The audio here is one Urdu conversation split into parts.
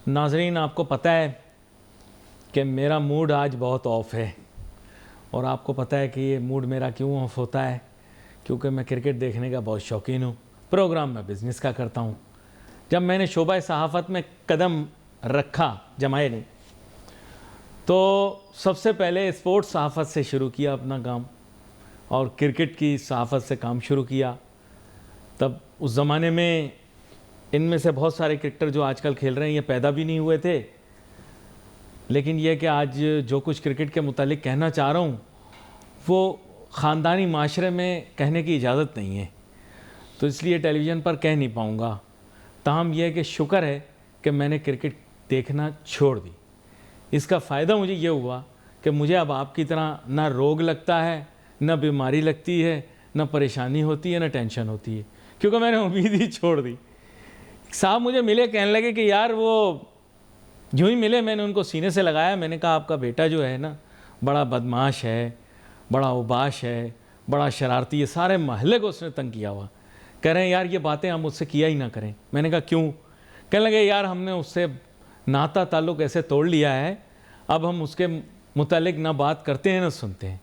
ناظرین، آپ کو پتہ ہے کہ میرا موڈ آج بہت آف ہے، اور آپ کو پتہ ہے کہ یہ موڈ میرا کیوں آف ہوتا ہے؟ کیونکہ میں کرکٹ دیکھنے کا بہت شوقین ہوں، پروگرام میں بزنس کا کرتا ہوں۔ جب میں نے شعبہ صحافت میں قدم رکھا، جمائے نہیں، تو سب سے پہلے اسپورٹس صحافت سے شروع کیا اپنا کام، اور کرکٹ کی صحافت سے کام شروع کیا۔ تب اس زمانے میں ان میں سے بہت سارے کرکٹر جو آج کل کھیل رہے ہیں یہ پیدا بھی نہیں ہوئے تھے، لیکن یہ کہ آج جو کچھ کرکٹ کے متعلق کہنا چاہ رہا ہوں وہ خاندانی معاشرے میں کہنے کی اجازت نہیں ہے، تو اس لیے ٹیلی ویژن پر کہہ نہیں پاؤں گا۔ تاہم یہ کہ شکر ہے کہ میں نے کرکٹ دیکھنا چھوڑ دی۔ اس کا فائدہ مجھے یہ ہوا کہ مجھے اب آپ کی طرح نہ روگ لگتا ہے، نہ بیماری لگتی ہے، نہ پریشانی ہوتی ہے، نہ ٹینشن ہوتی ہے، کیونکہ میں نے امید ہی چھوڑ دی۔ صاحب مجھے ملے، کہنے لگے کہ یار وہ جو ہی ملے میں نے ان کو سینے سے لگایا، میں نے کہا آپ کا بیٹا جو ہے نا بڑا بدمعاش ہے، بڑا اوباش ہے، بڑا شرارتی ہے، سارے محلے کو اس نے تنگ کیا ہوا۔ کہہ رہے ہیں یار یہ باتیں ہم مجھ سے کیا ہی نہ کریں۔ میں نے کہا کیوں؟ کہنے لگے یار ہم نے اس سے ناتا تعلق ایسے توڑ لیا ہے، اب ہم اس کے متعلق نہ بات کرتے ہیں نہ سنتے ہیں۔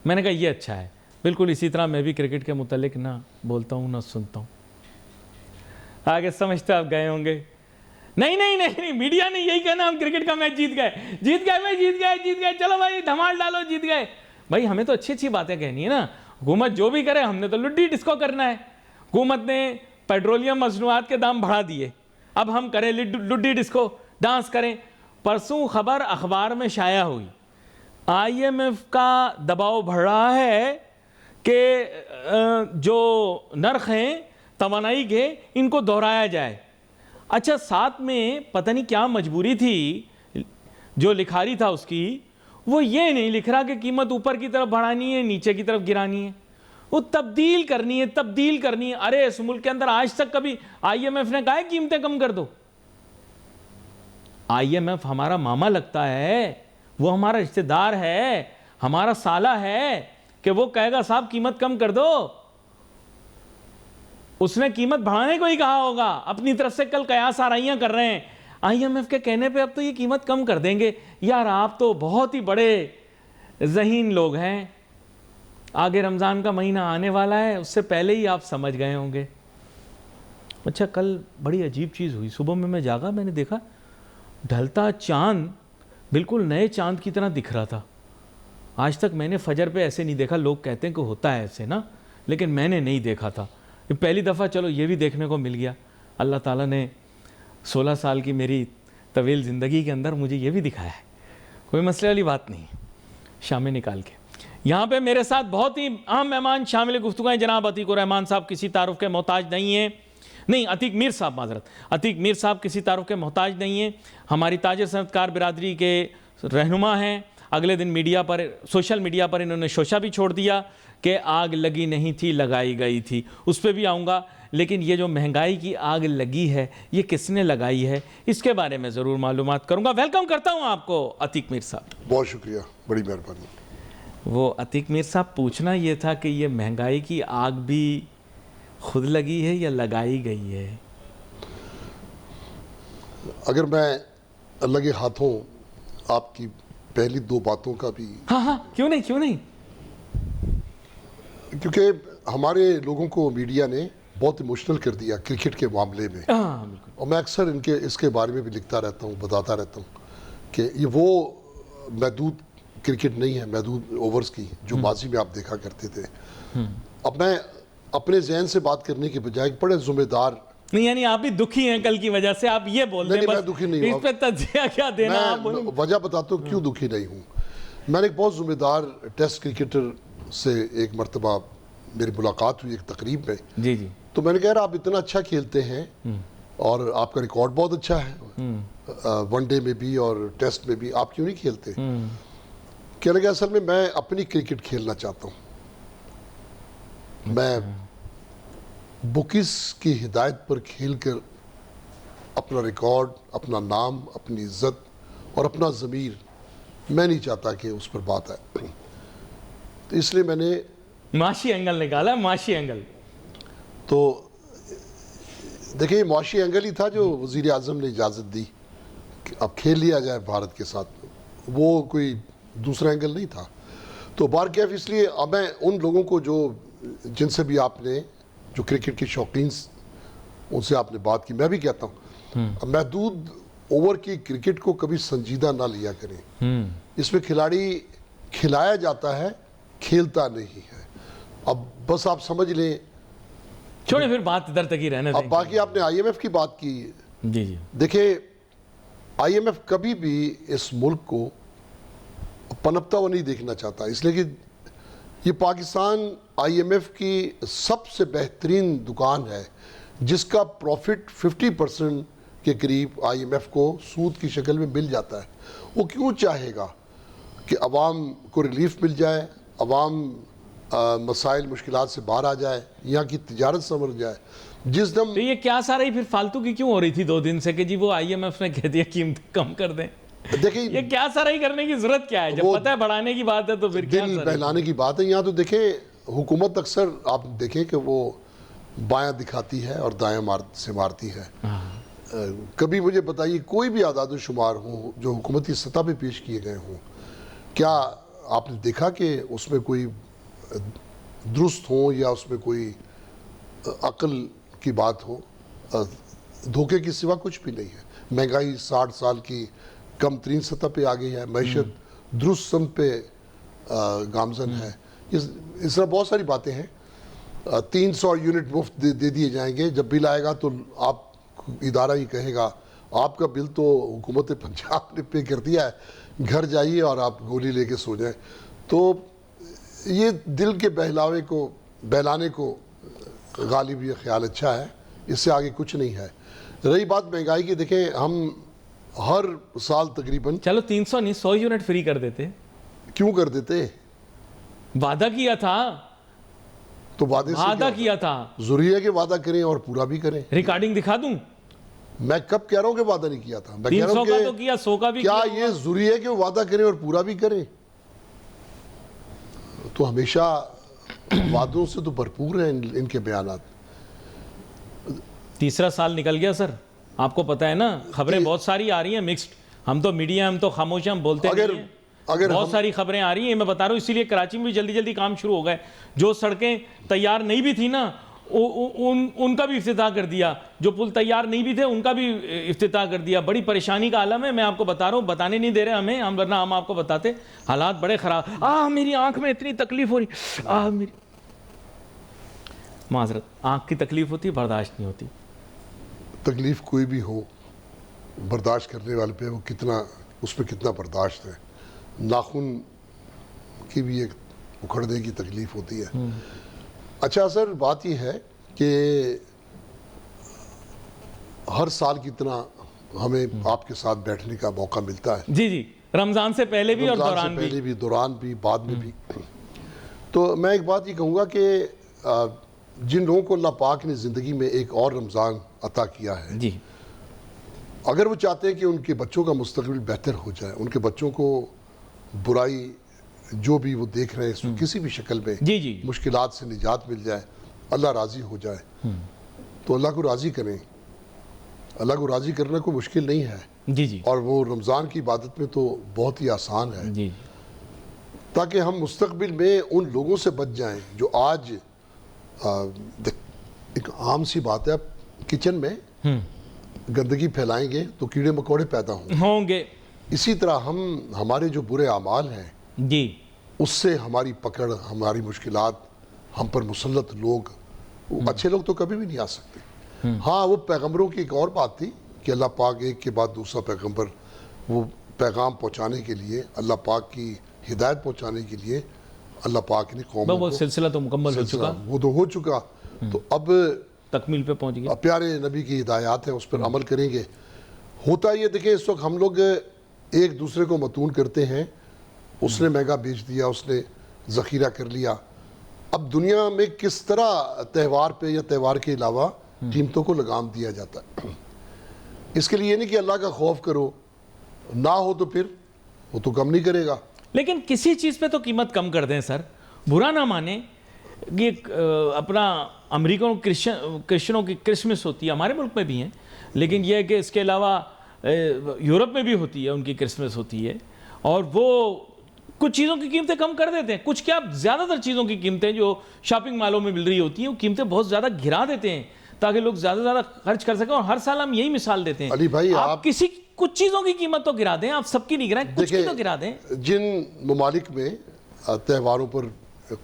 میں نے کہا یہ اچھا ہے، بالکل اسی طرح میں بھی کرکٹ کے متعلق نہ بولتا ہوں نہ سنتا ہوں۔ آگے سمجھتے آپ گئے ہوں گے، نہیں میڈیا نے یہی کہنا ہم کرکٹ کا میچ جیت گئے، چلو بھائی دھمال ڈالو، جیت گئے۔ بھائی ہمیں تو اچھی اچھی باتیں کہنی ہے نا، حکومت جو بھی کرے ہم نے تو لڈی ڈسکو کرنا ہے۔ حکومت نے پیٹرولیم مصنوعات کے دام بڑھا دیے، اب ہم کریں لڈی ڈسکو، ڈانس کریں۔ پرسوں خبر اخبار میں شائع ہوئی، آئی ایم ایف کا دباؤ بڑھ رہا ہے کہ جو نرخ ہیں توانائی کے ان کو دہرایا جائے۔ اچھا ساتھ میں پتہ نہیں کیا مجبوری تھی جو لکھاری تھا اس کی، وہ یہ نہیں لکھ رہا کہ قیمت اوپر کی طرف بڑھانی ہے نیچے کی طرف گرانی ہے، وہ تبدیل کرنی ہے۔ ارے اس ملک کے اندر آج تک کبھی آئی ایم ایف نے کہا ہے قیمتیں کم کر دو؟ آئی ایم ایف ہمارا ماما لگتا ہے، وہ ہمارا رشتہ دار ہے، ہمارا سالہ ہے، کہ وہ کہے گا صاحب قیمت کم کر دو؟ اس نے قیمت بڑھانے کو ہی کہا ہوگا، اپنی طرف سے کل قیاس آرائیاں کر رہے ہیں آئی ایم ایف کے کہنے پہ اب تو یہ قیمت کم کر دیں گے۔ یار آپ تو بہت ہی بڑے ذہین لوگ ہیں، آگے رمضان کا مہینہ آنے والا ہے، اس سے پہلے ہی آپ سمجھ گئے ہوں گے۔ اچھا کل بڑی عجیب چیز ہوئی، صبح میں جاگا، میں نے دیکھا ڈھلتا چاند بالکل نئے چاند کی طرح دکھ رہا تھا۔ آج تک میں نے فجر پہ ایسے نہیں دیکھا، لوگ کہتے ہیں کہ ہوتا ہے ایسے نا، لیکن میں نے نہیں دیکھا تھا، یہ پہلی دفعہ چلو یہ بھی دیکھنے کو مل گیا۔ اللہ تعالیٰ نے 16 سال کی میری طویل زندگی کے اندر مجھے یہ بھی دکھایا ہے، کوئی مسئلے والی بات نہیں، شامیں نکال کے۔ یہاں پہ میرے ساتھ بہت ہی اہم مہمان شامل گفتگو ہیں، جناب عتیق الرحمان صاحب کسی تعارف کے محتاج نہیں ہیں، نہیں عتیق میر صاحب، معذرت، عتیق میر صاحب کسی تعارف کے محتاج نہیں ہیں، ہماری تاجر صنعت کار برادری کے رہنما ہیں۔ اگلے دن میڈیا پر، سوشل میڈیا پر انہوں نے شوشہ بھی چھوڑ دیا کہ آگ لگی نہیں تھی لگائی گئی تھی، اس پہ بھی آؤں گا، لیکن یہ جو مہنگائی کی آگ لگی ہے یہ کس نے لگائی ہے اس کے بارے میں ضرور معلومات کروں گا۔ ویلکم کرتا ہوں آپ کو عتیق میر صاحب۔ بہت شکریہ، بڑی مہربانی۔ وہ عتیق میر صاحب پوچھنا یہ تھا کہ یہ مہنگائی کی آگ بھی خود لگی ہے یا لگائی گئی ہے؟ اگر میں اللہ کے ہاتھوں آپ کی پہلی دو باتوں کا بھی، ہاں کیوں نہیں، کیونکہ ہمارے لوگوں کو میڈیا نے بہت ایموشنل کر دیا کرکٹ کے معاملے میں، ہاں بالکل، اور میں اکثر اس کے بارے میں بھی لکھتا رہتا ہوں، بتاتا رہتا ہوں کہ یہ وہ محدود کرکٹ نہیں ہے، محدود اوورز کی جو ماضی میں آپ دیکھا کرتے تھے۔ اب میں اپنے ذہن سے بات کرنے کے بجائے بڑے ذمہ دار، نہیں یعنی آپ بھی دکھی ہیں کل کی وجہ سے، آپ یہ بول دیں، میں دکھی نہیں ہوں، اس پہ تجزیہ کیا دینا آپ میں بولیں۔ وجہ بتاتا ہوں کیوں دکھی نہیں ہوں۔ میں نے ایک بہت ذمہ دار ٹیسٹ کرکٹر سے ایک مرتبہ میری ملاقات ہوئی ایک تقریب میں، جی تو میں نے کہا آپ اتنا اچھا کھیلتے ہیں اور آپ کا ریکارڈ بہت اچھا ہے ون ڈے میں بھی اور ٹیسٹ میں بھی، آپ کیوں نہیں کھیلتے؟ کہنے لگا اصل میں اپنی کرکٹ کھیلنا چاہتا ہوں، میں بکیز کی ہدایت پر کھیل کر اپنا ریکارڈ، اپنا نام، اپنی عزت اور اپنا ضمیر میں نہیں چاہتا کہ اس پر بات آئے، تو اس لیے میں نے معاشی اینگل نکالا، معاشی اینگل۔ تو دیکھیں معاشی اینگل ہی تھا جو وزیر اعظم نے اجازت دی اب کھیل لیا جائے بھارت کے ساتھ، وہ کوئی دوسرا اینگل نہیں تھا. تو بارکیف اس لیے اب میں ان لوگوں کو جن سے بھی آپ نے جو کرکٹ کے شوقین ان سے آپ نے بات کی، میں بھی کہتا ہوں محدود اوور کی کرکٹ کو کبھی سنجیدہ نہ لیا کریں. اس میں کھلاڑی کھلایا جاتا ہے، کھیلتا نہیں ہے. اب بس آپ سمجھ لیں. چھوڑیں پھر بات ادھر تک ہی رہنے دیں. اب باقی آپ نے آئی ایم ایف کی بات کی. جی جی دیکھیں آئی ایم ایف کبھی بھی اس ملک کو پنپتا ہوا نہیں دیکھنا چاہتا، اس لیے کہ یہ پاکستان آئی ایم ایف کی سب سے بہترین دکان ہے جس کا پروفٹ 50% کے قریب آئی ایم ایف کو سود کی شکل میں مل جاتا ہے. وہ کیوں چاہے گا کہ عوام کو ریلیف مل جائے، عوام مسائل مشکلات سے باہر آ جائے، یہاں کی تجارت سنور جائے. جس دم تو یہ کیا سارا ہی پھر فالتو کی کیوں ہو رہی تھی 2 دن سے کہ جی وہ آئی ایم ایف نے کہہ دیا قیمت کم کر دیں؟ دیکھیں یہ کیا سارا ہی کرنے کی ضرورت کیا ہے؟ جب پتہ ہے بڑھانے کی بات ہے تو پھر کیا دل بہلانے کی بات ہے. یہاں تو دیکھیں حکومت اکثر آپ دیکھیں کہ وہ بایاں دکھاتی ہے اور دائیں سے مارتی ہے. کبھی مجھے بتائیے کوئی بھی اعداد و شمار ہوں جو حکومتی سطح پہ پیش کیے گئے ہوں، کیا آپ نے دیکھا کہ اس میں کوئی درست ہوں یا اس میں کوئی عقل کی بات ہو؟ دھوکے کی سوا کچھ بھی نہیں ہے. مہنگائی 60 سال کی کم ترین سطح پہ آ گئی ہے، معیشت درست سمت پہ گامزن ہے. اس طرح بہت ساری باتیں ہیں. 300 یونٹ مفت دے دیے جائیں گے. جب بل آئے گا تو آپ ادارہ ہی کہے گا آپ کا بل تو حکومت پنجاب نے پے کر دیا ہے، گھر جائیے اور آپ گولی لے کے سو جائیں. تو یہ دل کے بہلانے کو غالب یہ خیال اچھا ہے، اس سے آگے کچھ نہیں ہے. رہی بات مہنگائی کی، دیکھیں ہم ہر سال تقریباً چلو 300 نہیں 100 یونٹ فری کر دیتے. کیوں کر دیتے؟ وعدہ کیا تھا، تو وعدہ کیا تھا. ضروری ہے کہ وعدہ کریں اور پورا بھی کریں. ریکارڈنگ دکھا دوں؟ میں کب کہہ رہا ہوں کہ وعدہ نہیں کیا تھا، میں کہہ رہا 300 ہوں کا تو کیا، 100 کا بھی کیا کیا. یہ ضروری ہے کہ وعدہ کریں اور پورا بھی کریں؟ تو ہمیشہ وعدوں سے تو بھرپور ہیں ان کے بیانات. تیسرا سال نکل گیا سر، آپ کو پتہ ہے نا، خبریں بہت ساری آ رہی ہیں مکسڈ. ہم تو میڈیا، ہم تو خاموش ہیں، ہم بولتے نہیں ہیں. بہت ساری خبریں آ رہی ہیں، میں بتا رہا ہوں. اسی لیے کراچی میں بھی جلدی جلدی کام شروع ہو گئے. جو سڑکیں تیار نہیں بھی تھی نا ان کا بھی افتتاح کر دیا. جو پل تیار نہیں بھی تھے ان کا بھی افتتاح کر دیا. بڑی پریشانی کا عالم ہے. میں آپ کو بتا رہا ہوں، بتانے نہیں دے رہے ہمیں، ورنہ ہم آپ کو بتاتے. حالات بڑے خراب. میری آنکھ میں اتنی تکلیف ہو رہی. میری معذرت، آنکھ کی تکلیف ہوتی، برداشت نہیں ہوتی. تکلیف کوئی بھی ہو، برداشت کرنے والے پہ وہ اس پہ کتنا برداشت ہے. ناخن کی بھی ایک اکھڑنے کی تکلیف ہوتی ہے. اچھا سر، بات یہ ہے کہ ہر سال کی طرح ہمیں آپ کے ساتھ بیٹھنے کا موقع ملتا ہے. جی جی، رمضان سے پہلے بھی اور رمضان سے پہلے بھی، دوران بھی، بعد میں بھی. تو میں ایک بات یہ کہوں گا کہ جن لوگوں کو اللہ پاک نے زندگی میں ایک اور رمضان عطا کیا ہے، جی، اگر وہ چاہتے ہیں کہ ان کے بچوں کا مستقبل بہتر ہو جائے، ان کے بچوں کو برائی جو بھی وہ دیکھ رہے ہیں کسی بھی شکل میں جی جی مشکلات سے نجات مل جائے، اللہ راضی ہو جائے، تو اللہ کو راضی کریں. اللہ کو راضی کرنا کوئی مشکل نہیں ہے. جی جی، اور وہ رمضان کی عبادت میں تو بہت ہی آسان ہے. جی تاکہ ہم مستقبل میں ان لوگوں سے بچ جائیں جو آج ایک عام سی بات ہے، کچن میں گندگی پھیلائیں گے تو کیڑے مکوڑے پیدا ہوں گے. اسی طرح ہمارے جو برے اعمال ہیں جی، اس سے ہماری پکڑ، ہماری مشکلات، ہم پر مسلط لوگ، اچھے لوگ تو کبھی بھی نہیں آ سکتے. ہاں، وہ پیغمبروں کی ایک اور بات تھی کہ اللہ پاک ایک کے بعد دوسرا پیغمبر وہ پیغام پہنچانے کے لیے، اللہ پاک کی ہدایت پہنچانے کے لیے اللہ پاک نے قوموں وہ سلسلہ تو مکمل ہو چکا، وہ تو ہو چکا. تو اب تکمیل پہ پہنچ گیا. پیارے نبی کی ہدایات ہیں، اس پر عمل کریں گے. ہوتا یہ دیکھیں اس وقت ہم لوگ ایک دوسرے کو متون کرتے ہیں. اس نے مہنگا بیچ دیا، اس نے ذخیرہ کر لیا. اب دنیا میں کس طرح تہوار پہ یا تہوار کے علاوہ قیمتوں کو لگام دیا جاتا ہے. اس کے لیے یہ نہیں کہ اللہ کا خوف کرو، نہ ہو تو پھر وہ تو کم نہیں کرے گا. لیکن کسی چیز پہ تو قیمت کم کر دیں سر، برا نہ مانیں. یہ اپنا امریکن کرسچنوں کی کرسمس ہوتی ہے، ہمارے ملک میں بھی ہیں، لیکن یہ ہے کہ اس کے علاوہ یورپ میں بھی ہوتی ہے، ان کی کرسمس ہوتی ہے، اور وہ کچھ چیزوں کی قیمتیں کم کر دیتے ہیں، کچھ کیا زیادہ تر چیزوں کی قیمتیں جو شاپنگ مالوں میں مل رہی ہوتی ہیں وہ قیمتیں بہت زیادہ گرا دیتے ہیں تاکہ لوگ زیادہ زیادہ خرچ کر سکیں. اور ہر سال ہم یہی مثال دیتے ہیں، علی بھائی آپ کسی کچھ چیزوں کی قیمت تو گرا دیں، آپ سب کی نہیں گرائیں، کچھ کی تو گرا دیں. جن ممالک میں تہواروں پر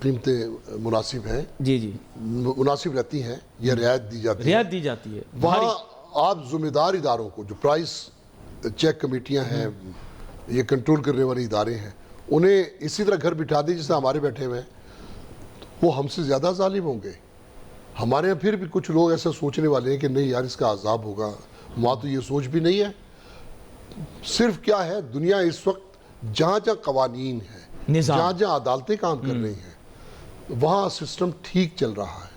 قیمتیں مناسب ہیں، جی مناسب رہتی ہیں یا رعایت دی جاتی ہے، وہاں آپ ذمہ دار اداروں کو، جو پرائس چیک کمیٹیاں ہیں، یہ کنٹرول کرنے والے ادارے ہیں، انہیں اسی طرح گھر بٹھا دیں جس سے ہمارے بیٹھے ہوئے ہیں، وہ ہم سے زیادہ ظالم ہوں گے. ہمارے یہاں پھر بھی کچھ لوگ ایسا سوچنے والے ہیں کہ نہیں یار اس کا عذاب ہوگا، وہاں تو یہ سوچ بھی نہیں ہے. صرف کیا ہے، دنیا اس وقت جہاں جہاں قوانین ہیں، جہاں جہاں عدالتیں کام کر رہی ہیں، وہاں سسٹم ٹھیک چل رہا ہے.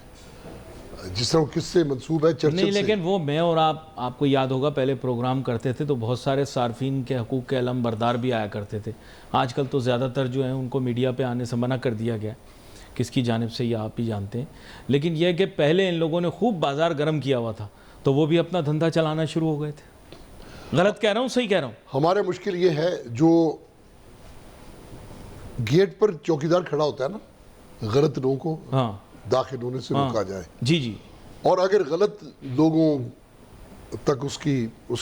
جس طرح کس سے منسوب ہے چرچل سے. نہیں، لیکن وہ میں اور آپ کو یاد ہوگا پہلے پروگرام کرتے تھے تو بہت سارے صارفین کے حقوق کے علم بردار بھی آیا کرتے تھے. آج کل تو زیادہ تر جو ہیں ان کو میڈیا پہ آنے سے منع کر دیا گیا، کس کی جانب سے یہ آپ ہی جانتے ہیں. لیکن یہ کہ پہلے ان لوگوں نے خوب بازار گرم کیا ہوا تھا تو وہ بھی اپنا دھندا چلانا شروع ہو گئے تھے. غلط کہہ رہا ہوں صحیح کہہ رہا ہوں؟ ہمارے مشکل یہ ہے، جو گیٹ پر چوکیدار کھڑا ہوتا ہے نا، غلط لوگوں کو داخل ہونے سے روکا جائے. جی اور اگر غلط لوگوں تک اس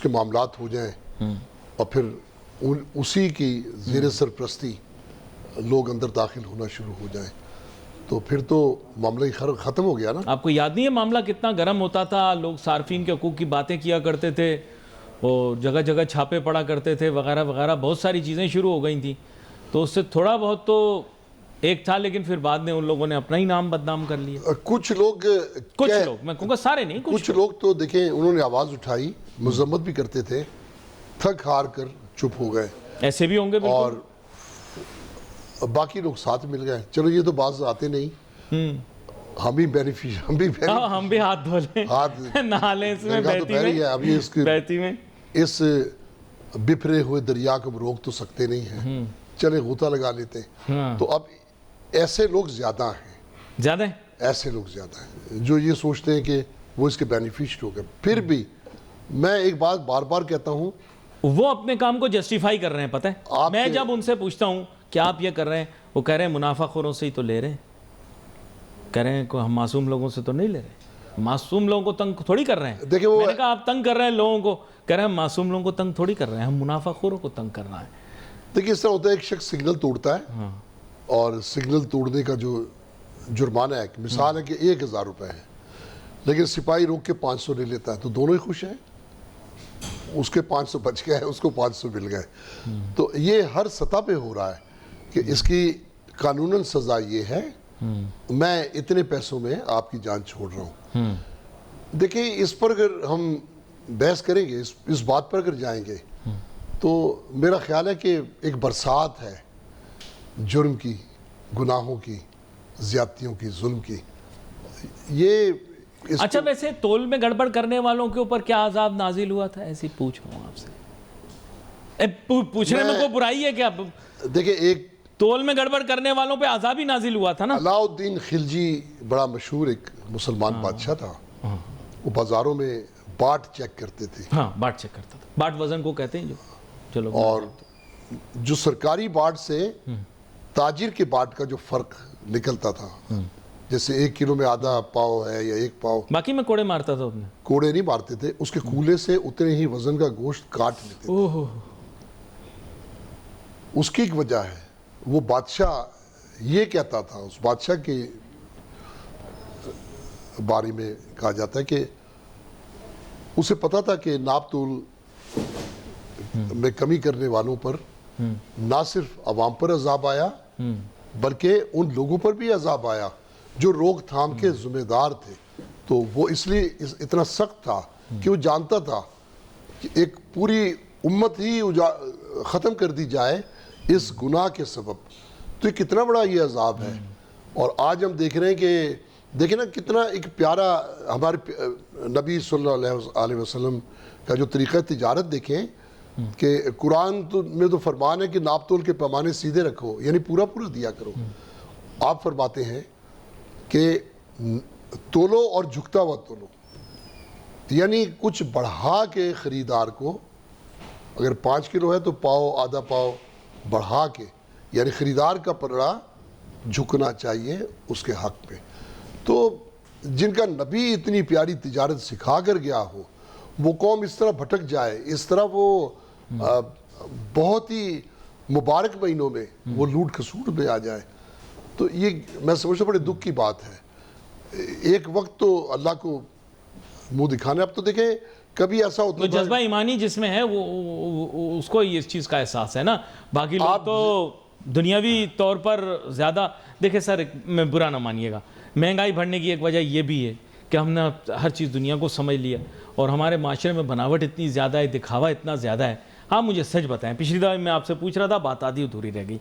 کے معاملات ہو جائیں اور پھر اسی کی زیر سرپرستی لوگ اندر داخل ہونا شروع ہو جائیں تو پھر تو معاملہ ہی ختم ہو گیا نا. آپ کو یاد نہیں ہے معاملہ کتنا گرم ہوتا تھا؟ لوگ صارفین کے حقوق کی باتیں کیا کرتے تھے، اور جگہ جگہ چھاپے پڑا کرتے تھے وغیرہ وغیرہ، بہت ساری چیزیں شروع ہو گئی تھیں. تو اس سے تھوڑا بہت تو ایک تھا، لیکن پھر بعد میں ان لوگوں نے اپنا ہی نام بدنام کر لیا. کچھ لوگ میں کہوں گا سارے نہیں، کچھ لوگ تو دیکھیں انہوں نے آواز اٹھائی، مذمت بھی کرتے تھے، تھک ہار کر چپ ہو گئے. ایسے بھی ہوں گے اور باقی لوگ ساتھ مل گئے. چلو یہ تو باز آتے نہیں، ہم بھی ہاتھ دھو لیں، نہا لیں اس میں بہتی میں. اس بپھرے ہوئے دریا کو روک تو سکتے نہیں ہیں، چلے غوطہ لگا لیتے. تو اب ایسے لوگ زیادہ ہیں، ایسے لوگ زیادہ ہیں جو یہ سوچتے ہیں کہ وہ اس کے بینیفیشری ہو گئے. پھر بھی میں ایک بات بار بار کہتا ہوں، وہ اپنے کام کو جسٹیفائی کر رہے ہیں. پتہ ہے میں جب ان سے پوچھتا ہوں کہ آپ یہ کر رہے ہیں، وہ کہہ رہے ہیں منافع خوروں سے ہی تو لے رہے ہیں. کہہ رہے ہیں ہم معصوم لوگوں سے تو نہیں لے رہے، معصوم لوگوں کو تنگ تھوڑی کر رہے ہیں. میں نے کہا آپ تنگ کر رہے ہیں لوگوں کو، کہہ رہے ہیں ہم معصوم لوگوں کو تنگ تھوڑی کر رہے ہیں، ہم منافع خوروں کو تنگ کرنا ہے. دیکھیے اس طرح ہوتا ہے، ایک شخص سگنل توڑتا ہے اور سگنل توڑنے کا جو جرمانہ ہے، مثال ہے کہ 1000 روپے ہے، لیکن سپاہی روک کے 500 لے لیتا ہے تو دونوں ہی خوش ہیں. اس کے 500 بچ گئے، اس کو 500 مل گئے. تو یہ ہر سطح پہ ہو رہا ہے کہ اس کی قانوناً سزا یہ ہے، میں اتنے پیسوں میں آپ کی جان چھوڑ رہا ہوں. دیکھیں اس پر اگر ہم بحث کریں گے، اس بات پر اگر جائیں گے تو میرا خیال ہے کہ ایک برسات ہے جرم کی، گناہوں کی، زیادتیوں کی، ظلم کی. یہ اچھا ویسے تول میں گڑبڑ کرنے والوں کے اوپر کیا عذاب نازل ہوا تھا؟ ایسی پوچھ رہا ہوں آپ سے. پوچھنے میں کوئی برائی ہے کیا؟ دیکھیں ایک تول میں گڑبڑ کرنے والوں پہ عذاب ہی نازل ہوا تھا نا. علاء الدین خلجی بڑا مشہور ایک مسلمان بادشاہ تھا. وہ بازاروں میں باٹ چیک کرتے تھے. باٹ چیک کرتا تھا. باٹ وزن کو کہتے ہیں جو. چلو. اور جو سرکاری باٹ سے تاجر کے باٹ کا جو فرق نکلتا تھا، جیسے 1 کلو میں آدھا پاؤ ہے یا 1 پاؤ، باقی میں کوڑے مارتا تھا. کوڑے نہیں مارتے تھے، اس کے کولے سے اتنے ہی وزن کا گوشت کاٹ لیتے تھے. اس کی ایک وجہ ہے، وہ بادشاہ یہ کہتا تھا، اس بادشاہ کے بارے میں کہا جاتا ہے کہ اسے پتا تھا کہ ناپ تول میں کمی کرنے والوں پر نہ صرف عوام پر عذاب آیا بلکہ ان لوگوں پر بھی عذاب آیا جو روک تھام کے ذمہ دار تھے. تو وہ اس لیے اتنا سخت تھا کہ وہ جانتا تھا کہ ایک پوری امت ہی ختم کر دی جائے اس گناہ کے سبب. تو یہ کتنا بڑا یہ عذاب ہے. اور آج ہم دیکھ رہے ہیں کہ دیکھیں نا کتنا ایک پیارا ہمارے نبی صلی اللہ علیہ وسلم کا جو طریقہ تجارت دیکھیں کہ قرآن میں تو فرمان ہے کہ ناپ تول کے پیمانے سیدھے رکھو، یعنی پورا پورا دیا کرو. آپ فرماتے ہیں کہ تولو اور جھکتا ہوا تولو، یعنی کچھ بڑھا کے خریدار کو اگر 5 کلو ہے تو پاؤ آدھا پاؤ بڑھا کے، یعنی خریدار کا پلڑا جھکنا چاہیے اس کے حق میں. تو جن کا نبی اتنی پیاری تجارت سکھا کر گیا ہو، وہ قوم اس طرح بھٹک جائے، اس طرح وہ بہت ہی مبارک مہینوں میں وہ لوٹ کھسوٹ میں آ جائے، تو یہ میں سمجھتا بڑے دکھ کی بات ہے. ایک وقت تو اللہ کو منہ دکھانے، اب تو دیکھیں کبھی ایسا ہوتا تو جذبہ ایمانی جس میں ہے وہ اس کو اس چیز کا احساس ہے نا. باقی لوگ تو دنیاوی طور پر زیادہ دیکھیں سر، میں برا نہ مانیے گا، مہنگائی بڑھنے کی ایک وجہ یہ بھی ہے کہ ہم نے ہر چیز دنیا کو سمجھ لیا اور ہمارے معاشرے میں بناوٹ اتنی زیادہ ہے، دکھاوا اتنا زیادہ ہے. آپ مجھے سچ بتائیں، پچھلی دفعہ میں آپ سے پوچھ رہا تھا، بات آدھی ادھوری رہ گئی.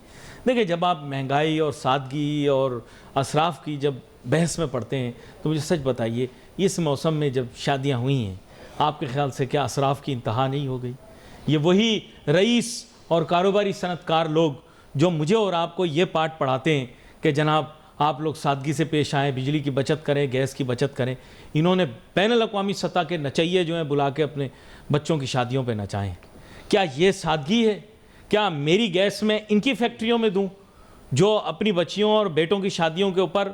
دیکھیں جب آپ مہنگائی اور سادگی اور اسراف کی جب بحث میں پڑھتے ہیں تو مجھے سچ بتائیے، اس موسم میں جب شادیاں ہوئی ہیں، آپ کے خیال سے کیا اسراف کی انتہا نہیں ہو گئی؟ یہ وہی رئیس اور کاروباری صنعت کار لوگ جو مجھے اور آپ کو یہ پاٹ پڑھاتے ہیں کہ جناب آپ لوگ سادگی سے پیش آئیں، بجلی کی بچت کریں، گیس کی بچت کریں، انہوں نے بین الاقوامی سطح کے نچیے جو ہیں بلا کے اپنے بچوں کی شادیوں پہ نچائیں. کیا یہ سادگی ہے؟ کیا میری گیس میں ان کی فیکٹریوں میں دوں جو اپنی بچیوں اور بیٹوں کی شادیوں کے اوپر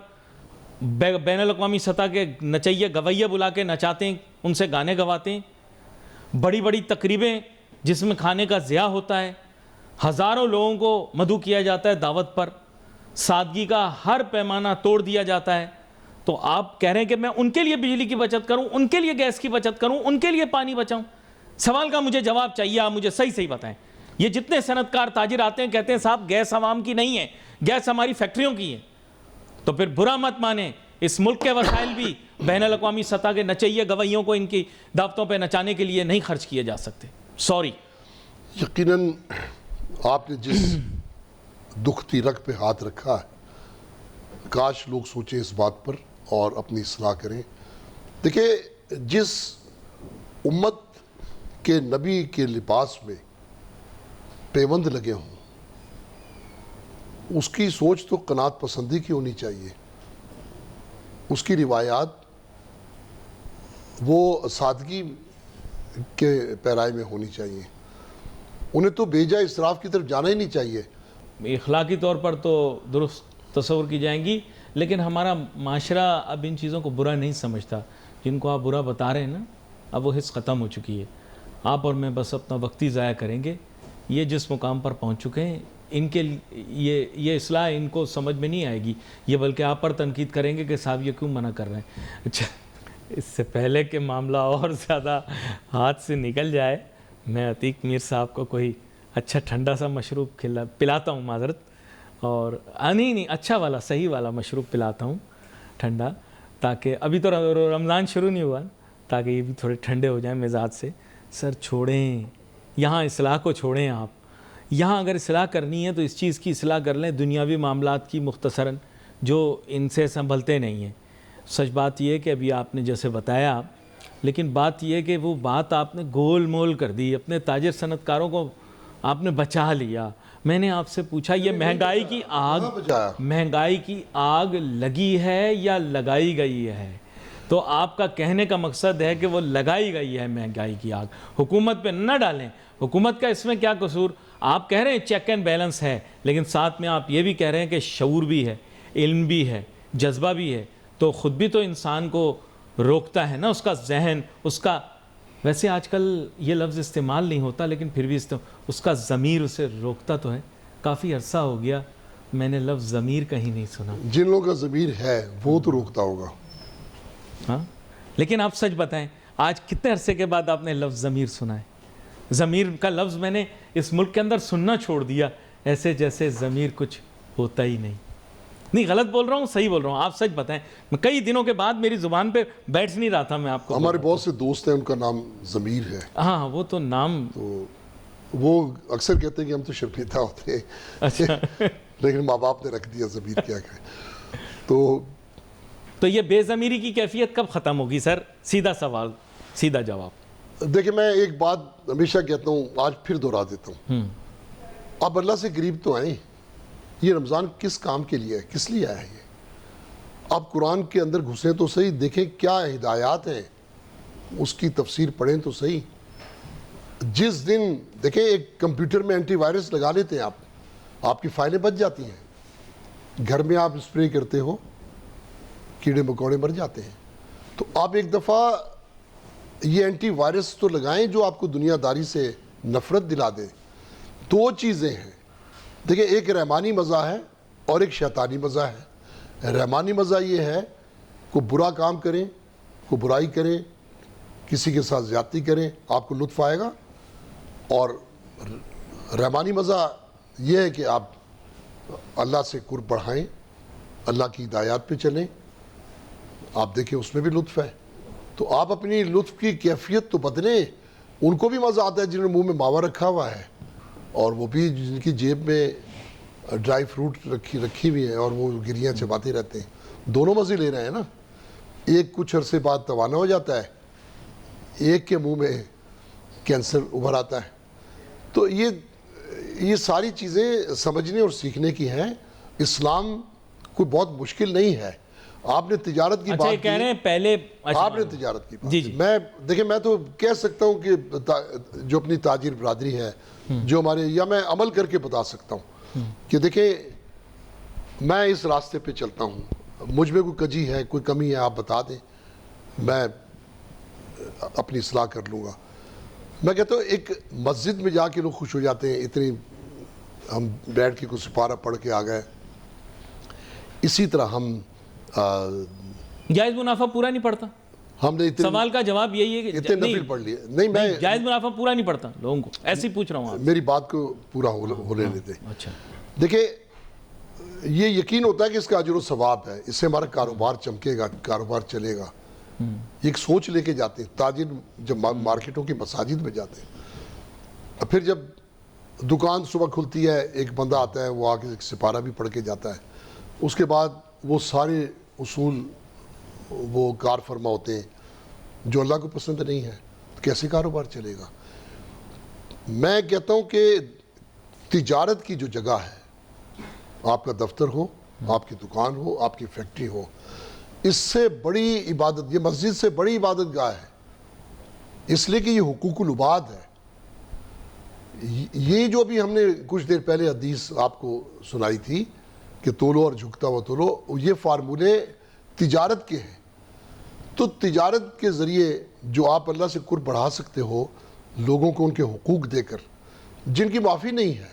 بین الاقوامی سطح کے نچیے گویے بلا کے نچاتے ہیں، ان سے گانے گواتے ہیں؟ بڑی بڑی تقریبیں جس میں کھانے کا ضیاع ہوتا ہے، ہزاروں لوگوں کو مدعو کیا جاتا ہے دعوت پر، سادگی کا ہر پیمانہ توڑ دیا جاتا ہے. تو آپ کہہ رہے ہیں کہ میں ان کے لیے بجلی کی بچت کروں، ان کے لیے گیس کی بچت کروں، ان کے لیے پانی بچاؤں؟ سوال کا مجھے جواب چاہیے، آپ مجھے صحیح بتائیں. یہ جتنے صنعت کار تاجر آتے ہیں کہتے ہیں صاحب گیس عوام کی نہیں ہے، گیس ہماری فیکٹریوں کی ہے. تو پھر برا مت مانیں، اس ملک کے وسائل بھی بین الاقوامی سطح کے نچیے گویوں کو ان کی دعوتوں پہ نچانے کے لیے نہیں خرچ کیے جا سکتے. سوری. یقیناً آپ نے جس دکھتی رگ پہ ہاتھ رکھا ہے، کاش لوگ سوچیں اس بات پر اور اپنی اصلاح کریں. دیکھیں جس امت کے نبی کے لباس میں پیوند لگے ہوں، اس کی سوچ تو قناعت پسندی کی ہونی چاہیے. اس کی روایات وہ سادگی کے پیرائے میں ہونی چاہیے. انہیں تو بے جائے اسراف کی طرف جانا ہی نہیں چاہیے. اخلاقی طور پر تو درست تصور کی جائیں گی، لیکن ہمارا معاشرہ اب ان چیزوں کو برا نہیں سمجھتا. جن کو آپ برا بتا رہے ہیں نا، اب وہ حص ختم ہو چکی ہے. آپ اور میں بس اپنا وقتی ضائع کریں گے. یہ جس مقام پر پہنچ چکے ہیں، ان کے یہ اصلاح ان کو سمجھ میں نہیں آئے گی. یہ بلکہ آپ پر تنقید کریں گے کہ صاحب یہ کیوں منع کر رہے ہیں. اچھا، اس سے پہلے کہ معاملہ اور زیادہ ہاتھ سے نکل جائے، میں عتیق میر صاحب کو کوئی اچھا ٹھنڈا سا مشروب پلاتا ہوں، معذرت، اور نہیں اچھا والا صحیح والا مشروب پلاتا ہوں ٹھنڈا، تاکہ ابھی تو رمضان شروع نہیں ہوا، تاکہ یہ بھی تھوڑے ٹھنڈے ہو جائیں مزاج سے. سر چھوڑیں یہاں اصلاح کو، چھوڑیں آپ. یہاں اگر اصلاح کرنی ہے تو اس چیز کی اصلاح کر لیں، دنیاوی معاملات کی مختصراً جو ان سے سنبھلتے نہیں ہیں. سچ بات یہ ہے کہ ابھی آپ نے جیسے بتایا، لیکن بات یہ ہے کہ وہ بات آپ نے گول مول کر دی. اپنے تاجر صنعت کاروں کو آپ نے بچا لیا. میں نے آپ سے پوچھا یہ مہنگائی کی آگ لگی ہے یا لگائی گئی ہے؟ تو آپ کا کہنے کا مقصد ہے کہ وہ لگائی گئی ہے مہنگائی کی آگ. حکومت پہ نہ ڈالیں، حکومت کا اس میں کیا قصور؟ آپ کہہ رہے ہیں چیک اینڈ بیلنس ہے، لیکن ساتھ میں آپ یہ بھی کہہ رہے ہیں کہ شعور بھی ہے، علم بھی ہے، جذبہ بھی ہے. تو خود بھی تو انسان کو روکتا ہے نا، اس کا ذہن، اس کا، ویسے آج کل یہ لفظ استعمال نہیں ہوتا لیکن پھر بھی اس کا ضمیر اسے روکتا تو ہے. کافی عرصہ ہو گیا میں نے لفظ ضمیر کہیں نہیں سنا. جن لوگوں کا ضمیر ہے وہ تو روکتا ہوگا. ہاں، لیکن آپ سچ بتائیں، آج کتنے عرصے کے بعد آپ نے لفظ ضمیر سنا ہے؟ ضمیر کا لفظ میں نے اس ملک کے اندر سننا چھوڑ دیا، ایسے جیسے ضمیر کچھ ہوتا ہی نہیں. نہیں غلط بول رہا ہوں، صحیح بول رہا ہوں، آپ سچ بتائیں. میں کئی دنوں کے بعد میری زبان پہ بیٹھ نہیں رہا تھا. میں آپ کو ہمارے بہت سے دوست ہیں، ان کا نام ضمیر ہے. ہاں وہ تو نام، تو وہ اکثر کہتے ہیں کہ ہم تو شرمیدہ ہوتے ہیں. اچھا لیکن ماں باپ نے رکھ دیا ضمیر، کیا کریں. تو یہ بے ضمیری کی کیفیت کب ختم ہوگی سر؟ سیدھا سوال، سیدھا جواب. دیکھیں میں ایک بات ہمیشہ کہتا ہوں، آج پھر دہرا دیتا ہوں. آپ اللہ سے قریب تو آئیں. یہ رمضان کس کام کے لیے ہے، کس لیے آیا ہے یہ؟ آپ قرآن کے اندر گھسیں تو صحیح، دیکھیں کیا ہدایات ہیں، اس کی تفسیر پڑھیں تو صحیح. جس دن دیکھیں ایک کمپیوٹر میں اینٹی وائرس لگا لیتے ہیں آپ کی فائلیں بچ جاتی ہیں. گھر میں آپ اسپرے کرتے ہو, کیڑے مکوڑے مر جاتے ہیں. تو آپ ایک دفعہ یہ اینٹی وائرس تو لگائیں جو آپ کو دنیا داری سے نفرت دلا دے. دو چیزیں ہیں دیکھیں, ایک رحمانی مزہ ہے اور ایک شیطانی مزہ ہے. رحمانی مزہ یہ ہے کوئی برا کام کریں, کوئی برائی کریں, کسی کے ساتھ زیادتی کریں, آپ کو لطف آئے گا. اور رحمانی مزہ یہ ہے کہ آپ اللہ سے قرب بڑھائیں, اللہ کی ہدایات پہ چلیں, آپ دیکھیں اس میں بھی لطف ہے. تو آپ اپنی لطف کی کیفیت تو بدلیں. ان کو بھی مزہ آتا ہے جنہوں نے منہ میں ماوا رکھا ہوا ہے, اور وہ بھی جن کی جیب میں ڈرائی فروٹ رکھی ہوئی ہے اور وہ گریاں چباتے رہتے ہیں. دونوں مزے لے رہے ہیں نا. ایک کچھ عرصے بعد توانا ہو جاتا ہے, ایک کے منہ میں کینسر ابھر آتا ہے. تو یہ ساری چیزیں سمجھنے اور سیکھنے کی ہیں. اسلام کوئی بہت مشکل نہیں ہے. آپ نے تجارت کی بات کہہ رہے ہیں پہلے, آپ نے تجارت کی بات دیکھیں, میں تو کہہ سکتا ہوں کہ جو اپنی تاجر برادری ہے جو ہمارے, یا میں عمل کر کے بتا سکتا ہوں کہ دیکھیں میں اس راستے پہ چلتا ہوں, مجھ میں کوئی کجی ہے, کوئی کمی ہے, آپ بتا دیں, میں اپنی اصلاح کر لوں گا. میں کہتا ہوں ایک مسجد میں جا کے لوگ خوش ہو جاتے ہیں, اتنی ہم بیٹھ کے کوئی سپارہ پڑھ کے آ گئے. اسی طرح ہم جائز منافع پورا نہیں پڑتا. ہم نے سوال کا جواب یہی ہے کہ اتنے نفل پڑھ لیے. نہیں, میں جائز منافع پورا نہیں پڑتا لوگوں کو, ایسے ہی پوچھ رہا ہوں. میری بات کو پورا ہونے دیتے. اچھا دیکھیں یہ یقین ہوتا ہے کہ اس کا اجر و ثواب ہے, اس سے ہمارا کاروبار چمکے گا, کاروبار چلے گا. یہ ایک سوچ لے کے جاتے ہیں تاجر جب مارکیٹوں کی مساجد میں جاتے ہیں. پھر جب دکان صبح کھلتی ہے, ایک بندہ آتا ہے, وہ آ کے ایک سپارہ بھی پڑھ کے جاتا ہے. اس کے بعد وہ سارے اصول وہ کار فرما ہوتے ہیں جو اللہ کو پسند نہیں ہے. کیسے کاروبار چلے گا؟ میں کہتا ہوں کہ تجارت کی جو جگہ ہے, آپ کا دفتر ہو, آپ کی دکان ہو, آپ کی فیکٹری ہو, اس سے بڑی عبادت, یہ مسجد سے بڑی عبادت گاہ ہے, اس لیے کہ یہ حقوق العباد ہے. یہ جو بھی ہم نے کچھ دیر پہلے حدیث آپ کو سنائی تھی کہ تولو اور جھکتا ہوا تولو, یہ فارمولے تجارت کے ہیں. تو تجارت کے ذریعے جو آپ اللہ سے قرب بڑھا سکتے ہو, لوگوں کو ان کے حقوق دے کر, جن کی معافی نہیں ہے,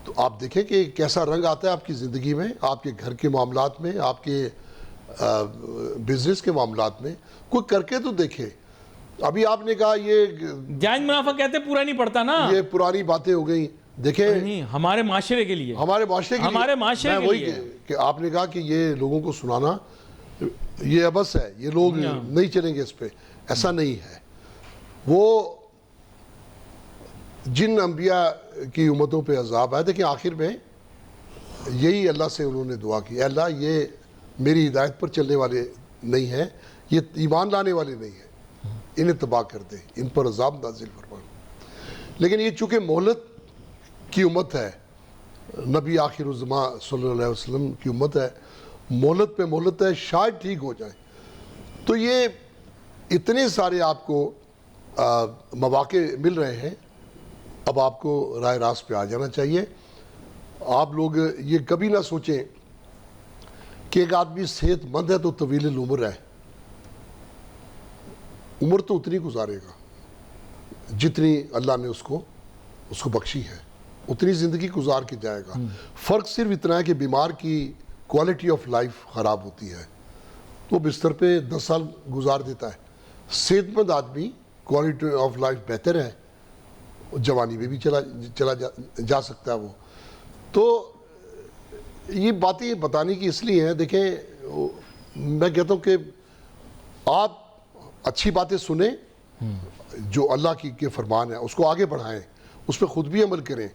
تو آپ دیکھیں کہ کیسا رنگ آتا ہے آپ کی زندگی میں, آپ کے گھر کے معاملات میں, آپ کے بزنس کے معاملات میں. کوئی کر کے تو دیکھے. ابھی آپ نے کہا یہ جائز منافع کہتے پورا نہیں پڑتا نا, یہ پرانی باتیں ہو گئیں. دیکھیں نہیں, ہمارے معاشرے کے لیے, ہمارے معاشرے کے لیے کہ آپ نے کہا کہ یہ لوگوں کو سنانا یہ عبث ہے, یہ لوگ نہیں چلیں گے اس پہ. ایسا نہیں ہے. وہ جن انبیاء کی امتوں پہ عذاب آئے, دیکھیں آخر میں یہی اللہ سے انہوں نے دعا کی, اے اللہ یہ میری ہدایت پر چلنے والے نہیں ہیں, یہ ایمان لانے والے نہیں ہیں, انہیں تباہ کر دے, ان پر عذاب نازل فرما. لیکن یہ چونکہ مہلت کی امت ہے, نبی آخر الزمان صلی اللہ علیہ وسلم کی امت ہے, مہلت پہ مہلت ہے, شاید ٹھیک ہو جائے. تو یہ اتنے سارے آپ کو مواقع مل رہے ہیں, اب آپ کو رائے راست پہ آ جانا چاہیے. آپ لوگ یہ کبھی نہ سوچیں کہ ایک آدمی صحت مند ہے تو طویل العمر ہے. عمر تو اتنی گزارے گا جتنی اللہ نے اس کو بخشی ہے, اتنی زندگی گزار کے جائے گا. فرق صرف اتنا ہے کہ بیمار کی کوالٹی آف لائف خراب ہوتی ہے, وہ بستر پہ 10 سال گزار دیتا ہے. صحت مند آدمی کوالٹی آف لائف بہتر ہے, جوانی میں بھی چلا جا سکتا ہے وہ. تو یہ باتیں بتانے کی اس لیے ہیں. دیکھیں میں کہتا ہوں کہ آپ اچھی باتیں سنیں, جو اللہ کے فرمان ہے اس کو آگے بڑھائیں, اس پہ خود بھی عمل کریں.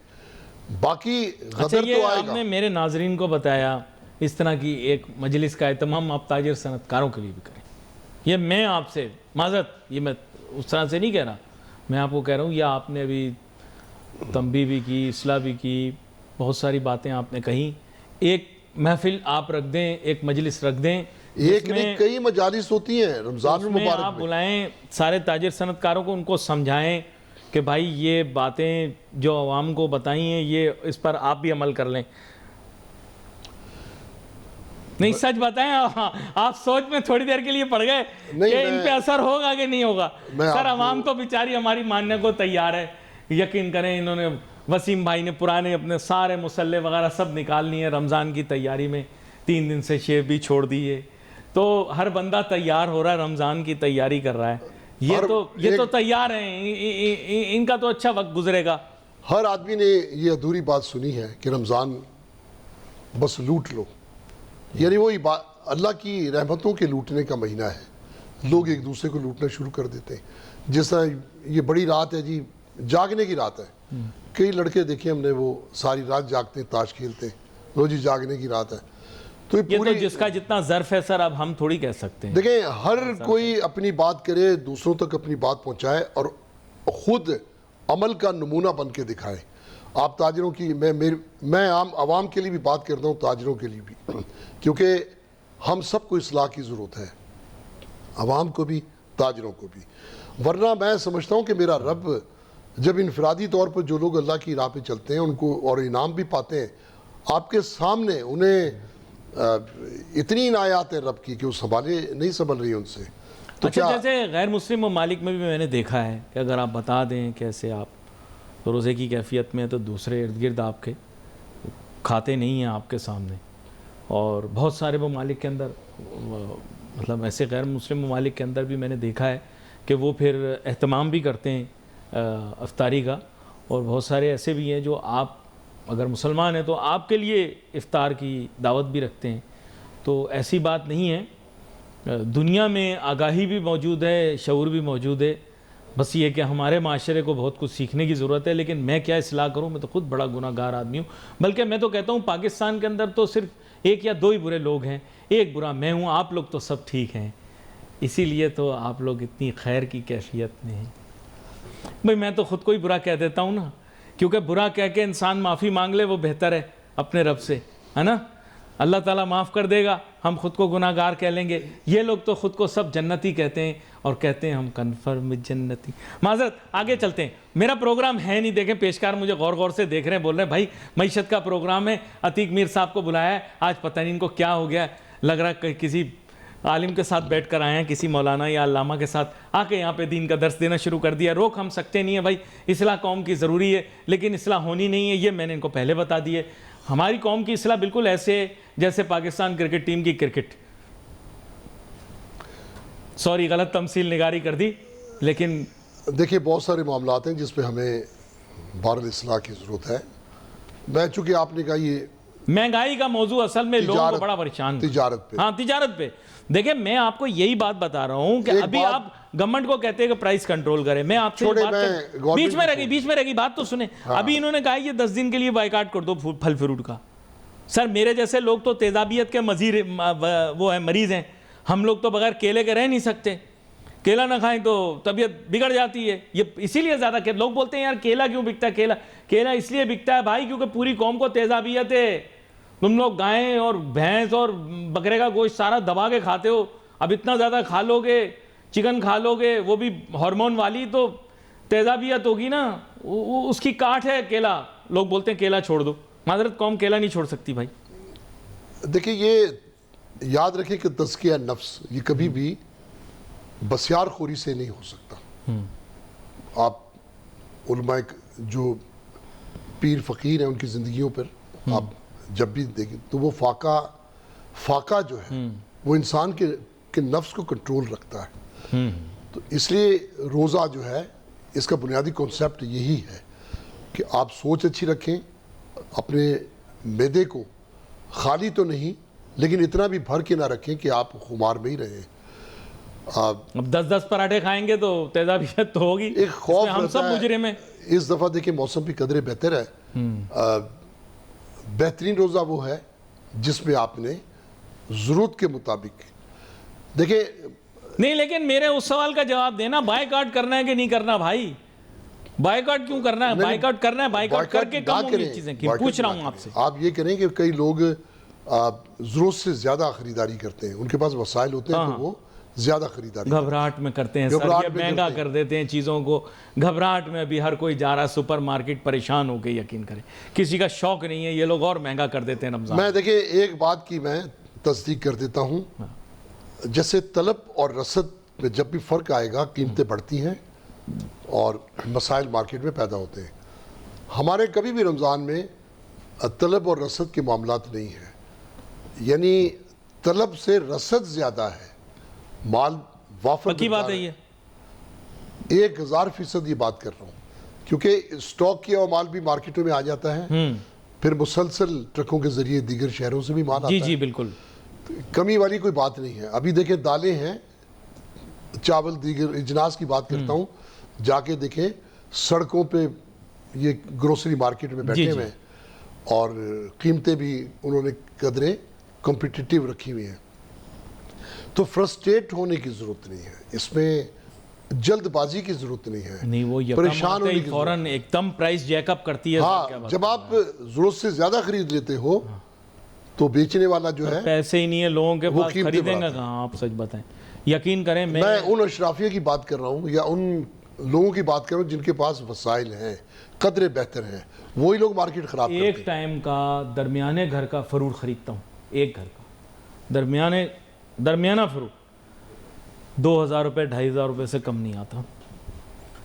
باقی غدر تو آئے گا. آپ نے میرے ناظرین کو بتایا اس طرح کی ایک مجلس کا اہتمام آپ تاجر صنعت کاروں کے لیے بھی کریں. یہ میں آپ سے معذرت, یہ میں اس طرح سے نہیں کہہ رہا, میں آپ کو کہہ رہا ہوں, یہ آپ نے ابھی تنبیہ بھی کی, اصلاح بھی کی, بہت ساری باتیں آپ نے کہیں. ایک محفل آپ رکھ دیں, ایک مجلس رکھ دیں, ایک نہیں کئی مجالس ہوتی ہیں رمضان المبارک آپ بلائیں سارے تاجر صنعت کاروں کو, ان کو سمجھائیں کہ بھائی یہ باتیں جو عوام کو بتائی ہیں یہ اس پر آپ بھی عمل کر لیں؟ نہیں سچ بتائیں، آپ سوچ میں تھوڑی دیر کے لیے پڑ گئے کہ ان پہ اثر ہوگا کہ نہیں ہوگا. سر عوام تو بیچاری ہماری ماننے کو تیار ہے. یقین کریں انہوں نے، وسیم بھائی نے پرانے اپنے سارے مسلح وغیرہ سب نکال لیے رمضان کی تیاری میں، 3 دن سے شیو بھی چھوڑ دیے. تو ہر بندہ تیار ہو رہا ہے، رمضان کی تیاری کر رہا ہے. یہ تو تیار ہیں، ان کا تو اچھا وقت گزرے گا. ہر آدمی نے یہ ادھوری بات سنی ہے کہ رمضان بس لوٹ لو، یعنی وہی اللہ کی رحمتوں کے لوٹنے کا مہینہ ہے. لوگ ایک دوسرے کو لوٹنا شروع کر دیتے ہیں. جس طرح یہ بڑی رات ہے جی، جاگنے کی رات ہے. کئی لڑکے دیکھیں ہم نے، وہ ساری رات جاگتے ہیں، تاش کھیلتے ہیں. لو جی جاگنے کی رات ہے. تو یہ تو جس کا جتنا ظرف ہے سر، اب ہم تھوڑی کہہ سکتے ہیں. دیکھیں ہر کوئی اپنی بات کرے، دوسروں تک اپنی بات پہنچائے اور خود عمل کا نمونہ بن کے دکھائے. آپ تاجروں کی، میں عام عوام کے لیے بھی بات کرتا ہوں، تاجروں کے لیے بھی، کیونکہ ہم سب کو اصلاح کی ضرورت ہے، عوام کو بھی، تاجروں کو بھی. ورنہ میں سمجھتا ہوں کہ میرا رب جب انفرادی طور پر جو لوگ اللہ کی راہ پہ چلتے ہیں ان کو اور انعام بھی پاتے ہیں، آپ کے سامنے انہیں اتنی عنایات ہے رب کی کہ وہ نہیں سنبھل رہی ان سے. تو اچھا جیسے غیر مسلم ممالک میں بھی میں نے دیکھا ہے کہ اگر آپ بتا دیں کیسے آپ روزے کی کیفیت میں، تو دوسرے ارد گرد آپ کے کھاتے نہیں ہیں آپ کے سامنے. اور بہت سارے ممالک کے اندر، مطلب ایسے غیر مسلم ممالک کے اندر بھی میں نے دیکھا ہے کہ وہ پھر اہتمام بھی کرتے ہیں افطاری کا. اور بہت سارے ایسے بھی ہیں جو آپ اگر مسلمان ہیں تو آپ کے لیے افطار کی دعوت بھی رکھتے ہیں. تو ایسی بات نہیں ہے. دنیا میں آگاہی بھی موجود ہے، شعور بھی موجود ہے. بس یہ کہ ہمارے معاشرے کو بہت کچھ سیکھنے کی ضرورت ہے. لیکن میں کیا اصلاح کروں، میں تو خود بڑا گناہ گار آدمی ہوں. بلکہ میں تو کہتا ہوں پاکستان کے اندر تو صرف 1 یا 2 ہی برے لوگ ہیں. ایک برا میں ہوں، آپ لوگ تو سب ٹھیک ہیں. اسی لیے تو آپ لوگ اتنی خیر کی کیفیت میں ہیں. بھئی میں تو خود کو ہی برا کہہ دیتا ہوں نا، کیونکہ برا کہہ کے انسان معافی مانگ لے وہ بہتر ہے اپنے رب سے، ہے نا. اللہ تعالیٰ معاف کر دے گا، ہم خود کو گناہ گار کہہ لیں گے. یہ لوگ تو خود کو سب جنتی کہتے ہیں اور کہتے ہیں ہم کنفرم جنتی. معذرت، آگے چلتے ہیں. میرا پروگرام ہے نہیں، دیکھیں پیشکار مجھے غور غور سے دیکھ رہے ہیں، بول رہے ہیں بھائی معیشت کا پروگرام ہے، عتیق میر صاحب کو بلایا ہے، آج پتہ نہیں ان کو کیا ہو گیا ہے. لگ رہا ہے کسی عالم کے ساتھ بیٹھ کر آئے ہیں، کسی مولانا یا علامہ کے ساتھ آ کے یہاں پہ دین کا درس دینا شروع کر دیا. روک ہم سکتے نہیں ہیں بھائی، اصلاح قوم کی ضروری ہے، لیکن اصلاح ہونی نہیں ہے. یہ میں نے ان کو پہلے بتا دی ہے. ہماری قوم کی اصلاح بالکل ایسے ہے جیسے پاکستان کرکٹ ٹیم کی کرکٹ. سوری غلط تمثیل نگاری کر دی، لیکن دیکھیں بہت سارے معاملات ہیں جس پہ ہمیں بہرحال اصلاح کی ضرورت ہے. میں چونکہ آپ نے کہا یہ مہنگائی کا موضوع اصل میں لوگوں کو بڑا پریشان، تجارت پہ، ہاں تجارت پہ. دیکھیں میں آپ کو یہی بات بتا رہا ہوں کہ ابھی آپ گورنمنٹ کو کہتے ہیں کہ پرائس کنٹرول کریں. میں آپ سے بیچ میں رہ گئی بات تو سنیں. ابھی انہوں نے کہا یہ 10 دن کے لیے بائیکاٹ کر دو پھل فروٹ کا. سر میرے جیسے لوگ تو تیزابیت کے وہ ہیں، مریض ہیں. ہم لوگ تو بغیر کیلے کے رہ نہیں سکتے. کیلا نہ کھائیں تو طبیعت بگڑ جاتی ہے. یہ اسی لیے زیادہ کہ لوگ بولتے ہیں یار کیلا کیوں بکتا ہے. کیلا اس لیے بکتا ہے بھائی کیونکہ پوری قوم کو تیزابیت ہے. تم لوگ گائیں اور بھینس اور بکرے کا گوشت سارا دبا کے کھاتے ہو. اب اتنا زیادہ کھا لو گے، چکن کھا لو گے، وہ بھی ہارمون والی، تو تیزابیت ہوگی نا. اس کی کاٹ ہے کیلا. لوگ بولتے ہیں کیلا چھوڑ دو. معذرت قوم کیلا نہیں چھوڑ سکتی بھائی. دیکھیں یہ یاد رکھیں کہ تزکیہ نفس یہ کبھی بھی بسیار خوری سے نہیں ہو سکتا. آپ علماء جو پیر فقیر ہیں ان کی زندگیوں پر آپ جب بھی دیکھیں تو وہ فاقہ جو ہے وہ انسان کے نفس کو کنٹرول رکھتا ہے. تو اس لیے روزہ جو ہے اس کا بنیادی کنسیپٹ یہی ہے کہ آپ سوچ اچھی رکھیں، اپنے معدے کو خالی تو نہیں لیکن اتنا بھی بھر کے نہ رکھیں کہ آپ خمار میں ہی رہیں. اب 10 پراٹھے کھائیں گے تو تیزابیت تو ہوگی. ایک خوف ہم سب مجرم ہیں. اس دفعہ دیکھیں موسم بھی قدرے بہتر ہے. بہترین روزہ وہ ہے جس میں آپ نے ضرورت کے مطابق دیکھیں. نہیں لیکن میرے اس سوال کا جواب دینا، بائیکاٹ کرنا ہے کہ نہیں کرنا بھائی؟ بائیکاٹ کیوں کرنا ہے؟ بائیکاٹ کرنا ہے، بائیکاٹ کر کے کم ہوں گی چیزیں. پوچھ رہا ہوں آپ سے. آپ یہ کریں کہ کئی لوگ ضرورت سے زیادہ خریداری کرتے ہیں، ان کے پاس وسائل ہوتے ہیں تو وہ زیادہ خریداری گھبراہٹ میں کرتے ہیں سر, یہ مہنگا کر دیتے ہیں چیزوں کو, گھبراہٹ میں ابھی ہر کوئی جا رہا ہے سپر مارکیٹ, پریشان ہو کے یقین کریں, کسی کا شوق نہیں ہے, یہ لوگ اور مہنگا کر دیتے ہیں رمضان. میں دیکھیں ایک بات کی میں تصدیق کر دیتا ہوں, جیسے طلب اور رسد میں جب بھی فرق آئے گا قیمتیں بڑھتی ہیں اور مسائل مارکیٹ میں پیدا ہوتے ہیں. ہمارے کبھی بھی رمضان میں طلب اور رسد کے معاملات نہیں ہیں, یعنی طلب سے رسد زیادہ ہے, مال وافر پکی بات ہے یہ, 1000% یہ بات کر رہا ہوں, کیونکہ اسٹاک کیا ہوا مال بھی مارکیٹوں میں آ جاتا ہے, پھر مسلسل ٹرکوں کے ذریعے دیگر شہروں سے بھی مال آتا ہے. جی بالکل, کمی والی کوئی بات نہیں ہے. ابھی دیکھیں دالیں ہیں, چاول, دیگر اجناس کی بات کرتا ہوں, جا کے دیکھیں سڑکوں پہ یہ گروسری مارکیٹ میں بیٹھے ہوئے ہیں, اور قیمتیں بھی انہوں نے قدریں کمپیٹیٹیو رکھی ہوئی ہیں. تو فرسٹریٹ ہونے کی ضرورت نہیں ہے, اس میں جلد بازی کی ضرورت نہیں ہے, نہیں وہ پریشان ہونے کی فوراً ایک دم پرائس جیک اپ کرتی ہے. ہاں, جب آپ ضرورت سے زیادہ خرید لیتے ہو تو بیچنے والا جو ہے پیسے ہی نہیں ہے لوگوں کے پاس, خریدیں گا کہاں, آپ سچ بتائیں. یقین کریں میں ان اشرافیہ کی بات کر رہا ہوں, یا ان لوگوں کی بات کر رہا ہوں جن کے پاس وسائل ہیں, قدرے بہتر ہیں, وہی لوگ مارکیٹ خراب کرتے ہیں. ایک ٹائم کا درمیانے گھر کا فروٹ خریدتا ہوں, ایک گھر کا درمیانہ فروٹ 2000 روپے 2500 روپے سے کم نہیں آتا.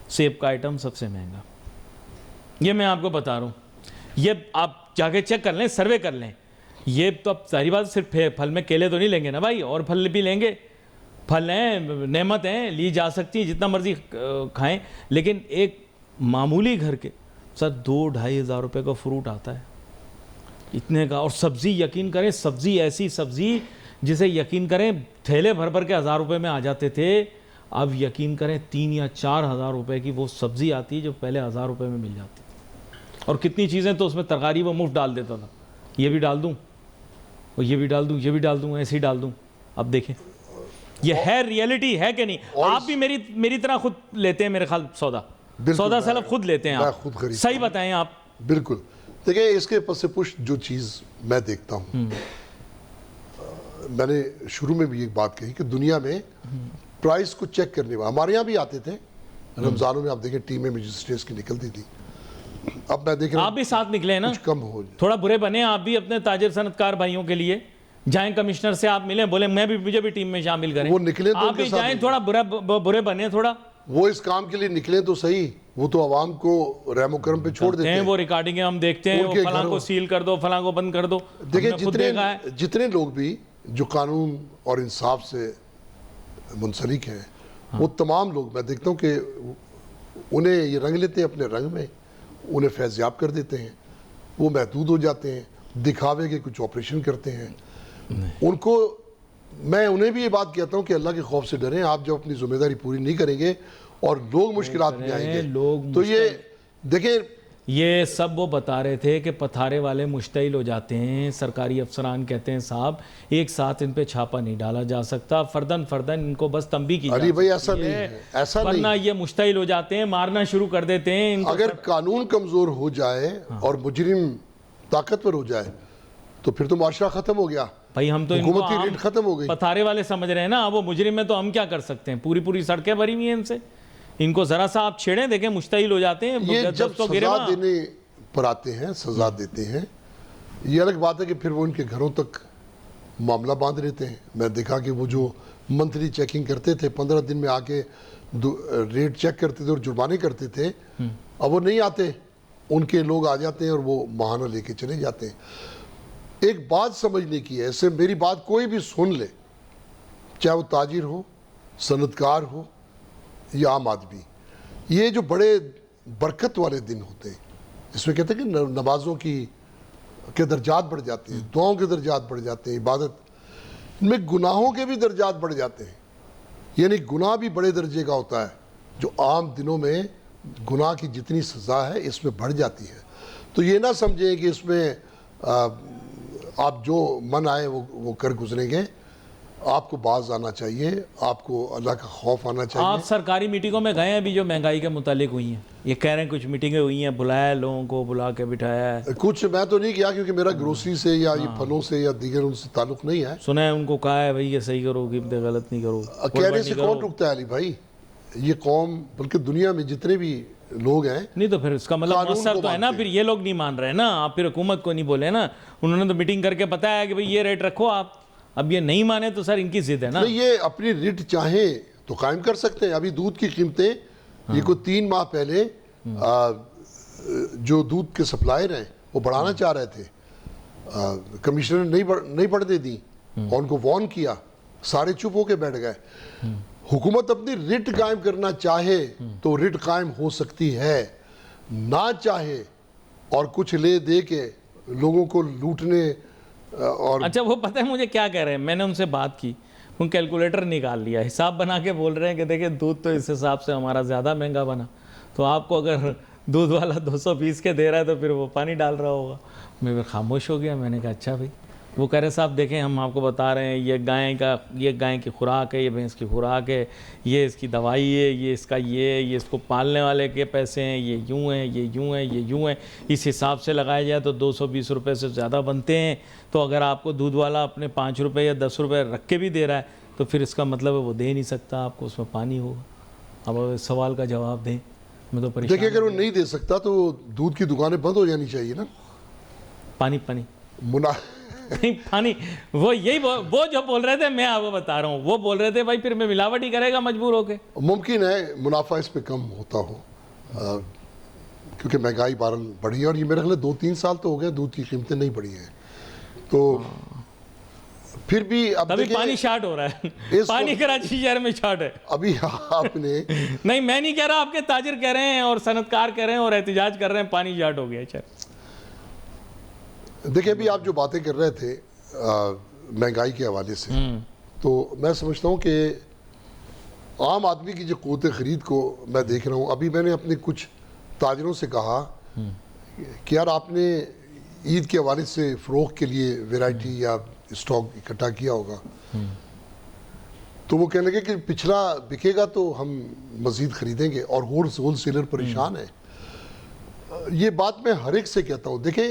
سیب کا آئٹم سب سے مہنگا, یہ میں آپ کو بتا رہا ہوں, یہ آپ جا کے چیک کر لیں, سروے کر لیں. یہ تو اب ساری بات صرف پھل میں کیلے تو نہیں لیں گے نا بھائی, اور پھل بھی لیں گے. پھل ہیں, نعمت ہیں, لی جا سکتی ہیں, جتنا مرضی کھائیں, لیکن ایک معمولی گھر کے سر 2-2500 روپے کا فروٹ آتا ہے اتنے کا. اور سبزی یقین کریں, سبزی ایسی سبزی جسے یقین کریں تھیلے بھر بھر کے 1000 روپے میں آ جاتے تھے, اب یقین کریں 3 یا 4000 روپے کی وہ سبزی آتی ہے جو پہلے 1000 روپے میں مل جاتی تھی. اور کتنی چیزیں تو اس میں ترکاری وہ مفت ڈال دیتا تھا, یہ بھی ڈال دوں, اور یہ بھی ڈال دوں, یہ بھی ڈال دوں, ایسے ہی ڈال دوں. اب دیکھیں یہ ہے ریئلٹی ہے کہ نہیں. آپ بھی میری طرح خود لیتے ہیں میرے خیال سودا سلف خود لیتے ہیں آپ, صحیح بتائیں آپ. بالکل, دیکھیں اس کے پس پش جو چیز میں دیکھتا ہوں, میں نے شروع میں بھی ایک بات کہی کہ دنیا میں پرائس کو چیک کرنے والا, ہمارے یہاں بھی آتے تھے رمضانوں میں, آپ دیکھیں ٹیمیں مجسٹریٹس کی نکلتی تھی. اب میں دیکھ رہا ہوں آپ بھی ساتھ نکلے نا, کچھ کم ہو جائے, تھوڑا برے بنے آپ بھی اپنے تاجر صنعت کار بھائیوں کے لیے. جائیں کمشنر سے آپ ملیں, بولے مجھے بھی ٹیم میں شامل کریں. وہ نکلے تو آپ بھی جائیں, تھوڑا برے بنے, تھوڑا وہ اس کام کے لیے نکلے تو صحیح, وہ تو عوام کو رحم و کرم پہ چھوڑ دیتے ہیں. وہ ریکارڈنگیں ہم دیکھتے ہیں, فلاں کو سیل کر دو, فلاں کو بند کر دو. دیکھیں جتنے لوگ بھی جو قانون اور انصاف سے منسلک ہیں, وہ تمام لوگ میں دیکھتا ہوں کہ انہیں یہ رنگ لیتے ہیں اپنے رنگ میں, انہیں فیضیاب کر دیتے ہیں, وہ محدود ہو جاتے ہیں, دکھاوے کے کچھ آپریشن کرتے ہیں. ان کو میں انہیں بھی یہ بات کہتا ہوں کہ اللہ کے خوف سے ڈریں. آپ جب اپنی ذمہ داری پوری نہیں کریں گے اور لوگ مشکلات میں آئیں گے, تو یہ دیکھیں یہ سب وہ بتا رہے تھے کہ پتھارے والے مشتعل ہو جاتے ہیں. سرکاری افسران کہتے ہیں صاحب ایک ساتھ ان پہ چھاپا نہیں ڈالا جا سکتا, فردن ان کو بس تنبیہ کی علی بھائی ایسا نہیں ہے, ایسا نہیں, ورنہ یہ مشتعل ہو جاتے ہیں, مارنا شروع کر دیتے ہیں. اگر قانون کمزور ہو جائے اور مجرم طاقتور ہو جائے تو پھر تو معاشرہ ختم ہو گیا, بھائی ہم تو حکومتی ریٹ ختم ہو گئی. پتھارے والے سمجھ رہے ہیں نا, وہ مجرم ہے تو ہم کیا کر سکتے ہیں, پوری سڑکیں بھری ہوئی ہیں ان سے, ان کو ذرا سا آپ چھیڑیں دیکھیں مشتعل ہو جاتے ہیں. یہ جب سزا دینے پر آتے ہیں, سزا دیتے ہیں, یہ الگ بات ہے کہ پھر وہ ان کے گھروں تک معاملہ باندھ لیتے ہیں. میں دیکھا کہ وہ جو منتھلی چیکنگ کرتے تھے, 15 دن میں آ کے ریٹ چیک کرتے تھے اور جرمانے کرتے تھے, اب وہ نہیں آتے, ان کے لوگ آ جاتے ہیں اور وہ ماہانہ لے کے چلے جاتے ہیں. ایک بات سمجھنے کی ہے, ایسے میری بات کوئی بھی سن لے, چاہے وہ تاجر ہو, صنعت کار ہو یا عام آدمی, یہ جو بڑے برکت والے دن ہوتے ہیں, اس میں کہتے ہیں کہ نمازوں کے درجات بڑھ جاتے ہیں, دعاؤں کے درجات بڑھ جاتے ہیں, عبادت, ان میں گناہوں کے بھی درجات بڑھ جاتے ہیں. یعنی گناہ بھی بڑے درجے کا ہوتا ہے, جو عام دنوں میں گناہ کی جتنی سزا ہے اس میں بڑھ جاتی ہے. تو یہ نہ سمجھیں کہ اس میں آپ جو من آئے وہ کر گزریں گے. آپ کو باز آنا چاہیے, آپ کو اللہ کا خوف آنا چاہیے. آپ سرکاری میٹنگوں میں گئے ہیں ابھی جو مہنگائی کے متعلق ہوئی ہیں, یہ کہہ رہے ہیں کچھ میٹنگیں ہوئی ہیں, بلایا لوگوں کو, بلا کے بٹھایا ہے. کچھ میں تو نہیں کیا کیونکہ میرا گروسری سے یا یہ پھلوں سے یا دیگر ان سے تعلق نہیں ہے. سنا ہے ان کو کہا ہے بھائی یہ صحیح کرو, قیمتیں غلط نہیں کرو. کہنے سے کون رکتا ہے علی بھائی؟ یہ قوم بلکہ دنیا میں جتنے بھی لوگ ہیں, نہیں تو پھر اس کا مطلب مؤثر تو ہے نا, پھر یہ لوگ نہیں مان رہے نا, آپ پھر حکومت کو نہیں بولے نا. انہوں نے تو میٹنگ کر کے بتایا کہ بھئی یہ ریٹ رکھو آپ, اب یہ نہیں مانے تو سر ان کی ضد ہے نا. یہ اپنی ریٹ چاہیں تو قائم کر سکتے ہیں. ابھی دودھ کی قیمتیں یہ کوئی 3 ماہ پہلے جو دودھ کے سپلائر ہیں وہ بڑھانا چاہ رہے تھے, کمشنر نے نہیں بڑھنے دی اور ان کو وارن کیا, سارے چپ ہو کے بیٹھ گئے. حکومت اپنی ریٹ قائم کرنا چاہے تو ریٹ قائم ہو سکتی ہے, نہ چاہے اور کچھ لے دے کے لوگوں کو لوٹنے. اور اچھا وہ پتہ ہے مجھے کیا کہہ رہے ہیں, میں نے ان سے بات کی, ان کیلکولیٹر نکال لیا, حساب بنا کے بول رہے ہیں کہ دیکھیں دودھ تو اس حساب سے ہمارا زیادہ مہنگا بنا, تو آپ کو اگر دودھ والا 220 کے دے رہا ہے تو پھر وہ پانی ڈال رہا ہوگا. میں پھر خاموش ہو گیا. میں نے کہا اچھا بھائی. وہ کہہ رہے صاحب دیکھیں ہم آپ کو بتا رہے ہیں یہ گائے کی خوراک ہے, یہ بھینس کی خوراک ہے, یہ اس کی دوائی ہے, یہ اس کا یہ اس کو پالنے والے کے پیسے ہیں, یہ یوں ہیں, یہ یوں ہیں, یہ یوں ہیں, اس حساب سے لگایا جائے تو 220 روپے سے زیادہ بنتے ہیں. تو اگر آپ کو دودھ والا اپنے 5 روپے یا 10 روپے رکھ کے بھی دے رہا ہے تو پھر اس کا مطلب ہے وہ دے نہیں سکتا آپ کو, اس میں پانی ہوگا. اب سوال کا جواب دیں, میں تو پریشان. دیکھیں اگر وہ نہیں دے سکتا تو دودھ کی دکانیں بند ہو جانی چاہیے نا. پانی نہیں پانی, وہ جو بول رہے تھے میں آپ کو بتا رہا ہوں, وہ بول رہے تھے بھائی پھر میں ملاوٹ ہی کرے گا مجبور ہو کے. ممکن ہے منافع اس پہ کم ہوتا ہو کیونکہ مہنگائی بہرحال بڑھی ہے, اور یہ میرے خیال 2-3 سال تو ہو گئے دودھ کی قیمتیں نہیں بڑھی ہیں. تو پھر بھی اب ابھی پانی شارٹ ہو رہا ہے, پانی کراچی شہر میں شارٹ ہے ابھی. آپ نے نہیں میں نہیں کہہ رہا, آپ کے تاجر کہہ رہے ہیں اور صنعتکار کہہ رہے ہیں اور احتجاج کر رہے ہیں پانی شارٹ ہو گیا. دیکھیں ابھی آپ جو باتیں کر رہے تھے مہنگائی کے حوالے سے, تو میں سمجھتا ہوں کہ عام آدمی کی جو قوت خرید کو میں دیکھ رہا ہوں. ابھی میں نے اپنے کچھ تاجروں سے کہا کہ یار آپ نے عید کے حوالے سے فروخت کے لیے ویرائٹی یا اسٹاک اکٹھا کیا ہوگا, تو وہ کہنے لگے کہ پچھلا بکے گا تو ہم مزید خریدیں گے, اور ہول سیلر پریشان ہے. یہ بات میں ہر ایک سے کہتا ہوں. دیکھیں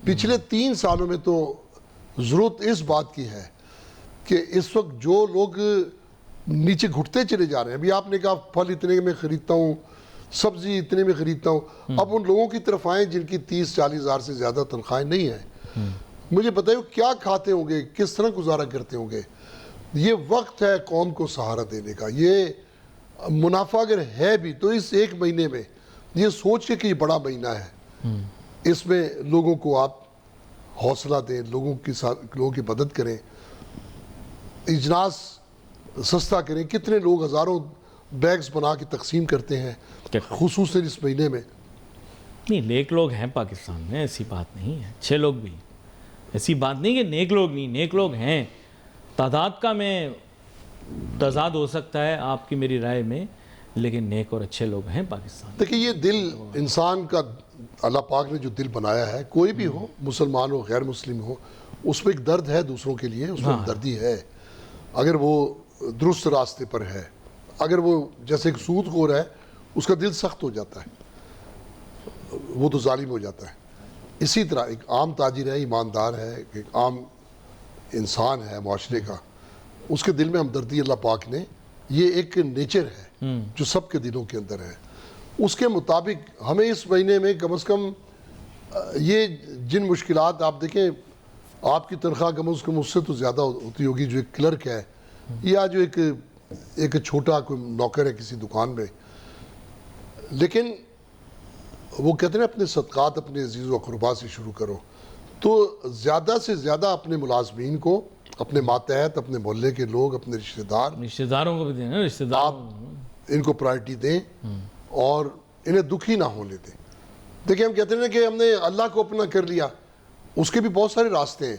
پچھلے 3 سالوں میں تو ضرورت اس بات کی ہے کہ اس وقت جو لوگ نیچے گھٹتے چلے جا رہے ہیں, ابھی آپ نے کہا پھل اتنے میں خریدتا ہوں, سبزی اتنے میں خریدتا ہوں, اب ان لوگوں کی طرف آئیں جن کی 30-40 ہزار سے زیادہ تنخواہیں نہیں ہیں. مجھے بتائیے کیا کھاتے ہوں گے, کس طرح گزارا کرتے ہوں گے. یہ وقت ہے قوم کو سہارا دینے کا. یہ منافع اگر ہے بھی تو اس 1 مہینے میں یہ سوچ کے کہ یہ بڑا مہینہ ہے, اس میں لوگوں کو آپ حوصلہ دیں, لوگوں کی مدد کریں, اجناس سستا کریں. کتنے لوگ ہزاروں بیگز بنا کے تقسیم کرتے ہیں خصوصاً اس مہینے میں. نہیں نیک لوگ ہیں پاکستان میں, ایسی بات نہیں ہے, اچھے لوگ بھی, ایسی بات نہیں کہ نیک لوگ نہیں, نیک لوگ ہیں. تعداد کا میں تضاد ہو سکتا ہے آپ کی میری رائے میں, لیکن نیک اور اچھے لوگ ہیں پاکستان. دیکھیں یہ دل انسان کا اللہ پاک نے جو دل بنایا ہے, کوئی بھی ہو, مسلمان ہو غیر مسلم ہو, اس میں ایک درد ہے دوسروں کے لیے, اس میں ہمدردی ہے. اگر وہ درست راستے پر ہے, اگر وہ جیسے ایک سود خور ہے اس کا دل سخت ہو جاتا ہے, وہ تو ظالم ہو جاتا ہے. اسی طرح ایک عام تاجر ہے, ایماندار ہے, ایک عام انسان ہے معاشرے کا, اس کے دل میں ہمدردی اللہ پاک نے, یہ ایک نیچر ہے جو سب کے دلوں کے اندر ہے. اس کے مطابق ہمیں اس مہینے میں کم از کم یہ جن مشکلات, آپ دیکھیں آپ کی تنخواہ کم از کم اس سے تو زیادہ ہوتی ہوگی جو ایک کلرک ہے یا جو ایک چھوٹا کوئی نوکر ہے کسی دکان میں, لیکن وہ کہتے ہیں اپنے صدقات اپنے عزیز و اقربا سے شروع کرو. تو زیادہ سے زیادہ اپنے ملازمین کو, اپنے ماتحت, اپنے محلے کے لوگ, اپنے رشتہ داروں کو بھی دیں, آپ ان کو پرائرٹی دیں اور انہیں دکھی نہ ہونے دیں. دیکھیں ہم کہتے ہیں کہ ہم نے اللہ کو اپنا کر لیا, اس کے بھی بہت سارے راستے ہیں.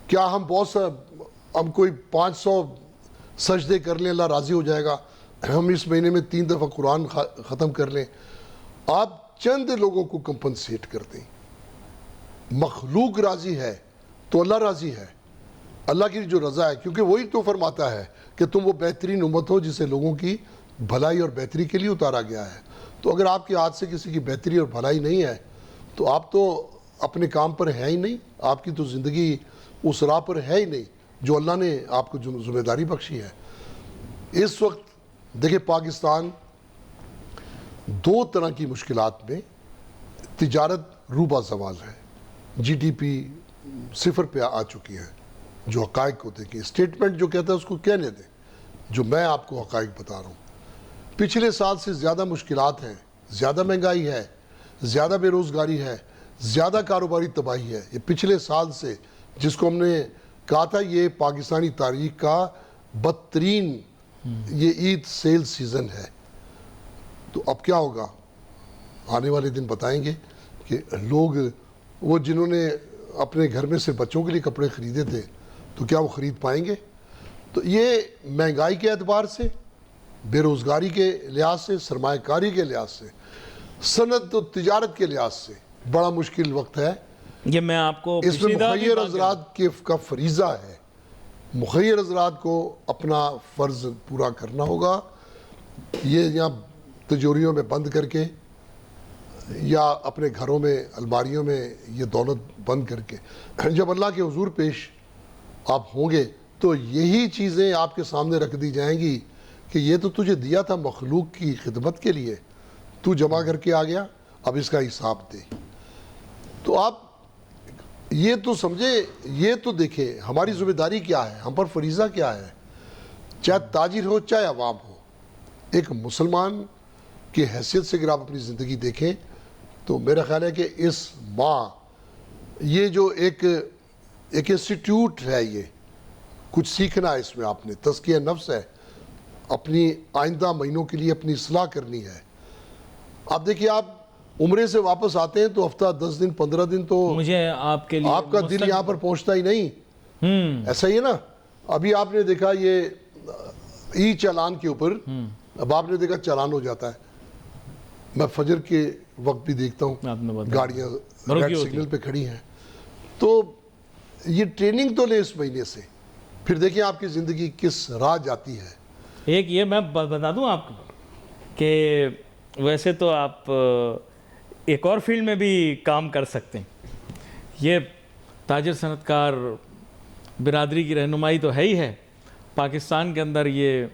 کیا ہم کوئی 500 سجدے کر لیں اللہ راضی ہو جائے گا؟ ہم اس مہینے میں 3 دفعہ قرآن ختم کر لیں. آپ چند لوگوں کو کمپنسیٹ کر دیں. مخلوق راضی ہے تو اللہ راضی ہے. اللہ کی جو رضا ہے، کیونکہ وہی تو فرماتا ہے کہ تم وہ بہترین امت ہو جسے لوگوں کی بھلائی اور بہتری کے لیے اتارا گیا ہے. تو اگر آپ کے ہاتھ سے کسی کی بہتری اور بھلائی نہیں ہے تو آپ تو اپنے کام پر ہے ہی نہیں، آپ کی تو زندگی اس راہ پر ہے ہی نہیں جو اللہ نے آپ کو ذمہ داری بخشی ہے. اس وقت دیکھیں پاکستان دو طرح کی مشکلات میں، تجارت روبہ زوال ہے، جی ڈی پی صفر پہ آ چکی ہے. جو حقائق ہوتے کہ اسٹیٹمنٹ جو کہتا ہے اس کو کہنے دیں، جو میں آپ کو حقائق بتا رہا ہوں. پچھلے سال سے زیادہ مشکلات ہیں، زیادہ مہنگائی ہے، زیادہ بے روزگاری ہے، زیادہ کاروباری تباہی ہے. یہ پچھلے سال سے، جس کو ہم نے کہا تھا یہ پاکستانی تاریخ کا بدترین یہ عید سیل سیزن ہے. تو اب کیا ہوگا؟ آنے والے دن بتائیں گے کہ لوگ وہ جنہوں نے اپنے گھر میں سے بچوں کے لیے کپڑے خریدے تھے تو کیا وہ خرید پائیں گے؟ تو یہ مہنگائی کے اعتبار سے، بے روزگاری کے لحاظ سے، سرمایہ کاری کے لحاظ سے، صنعت و تجارت کے لحاظ سے بڑا مشکل وقت ہے. یہ میں آپ کو اس میں مخیر حضرات کا فریضہ ہے، مخیر حضرات کو اپنا فرض پورا کرنا ہوگا. یہ یہاں تجوریوں میں بند کر کے یا اپنے گھروں میں الماریوں میں یہ دولت بند کر کے جب اللہ کے حضور پیش آپ ہوں گے تو یہی چیزیں آپ کے سامنے رکھ دی جائیں گی کہ یہ تو تجھے دیا تھا مخلوق کی خدمت کے لیے، تو جمع کر کے آ گیا، اب اس کا حساب دے. تو آپ یہ تو سمجھے، یہ تو دیکھیں ہماری ذمہ داری کیا ہے، ہم پر فریضہ کیا ہے. چاہے تاجر ہو چاہے عوام ہو، ایک مسلمان کی حیثیت سے اگر آپ اپنی زندگی دیکھیں تو میرا خیال ہے کہ اس ماہ یہ جو ایک انسٹیٹیوٹ ہے، یہ کچھ سیکھنا ہے اس میں، آپ نے تزکیہ نفس ہے، اپنی آئندہ مہینوں کے لیے اپنی اصلاح کرنی ہے. آپ دیکھیے آپ عمرے سے واپس آتے ہیں تو ہفتہ 10 دن 15 دن تو مجھے آپ کے لیے آپ کا دل یہاں پر پہنچتا ہی نہیں. ایسا ہی ہے نا. ابھی آپ نے دیکھا یہ ای چالان کے اوپر، اب آپ نے دیکھا چالان ہو جاتا ہے. میں فجر کے وقت بھی دیکھتا ہوں گاڑیاں ریڈ سگنل پہ کھڑی ہیں. تو یہ ٹریننگ تو لے اس مہینے سے، پھر دیکھیں آپ کی زندگی کس راہ جاتی ہے. ایک یہ میں بتا دوں آپ کو کہ ویسے تو آپ ایک اور فیلڈ میں بھی کام کر سکتے ہیں. یہ تاجر صنعت کار برادری کی رہنمائی تو ہے ہی ہے، پاکستان کے اندر یہ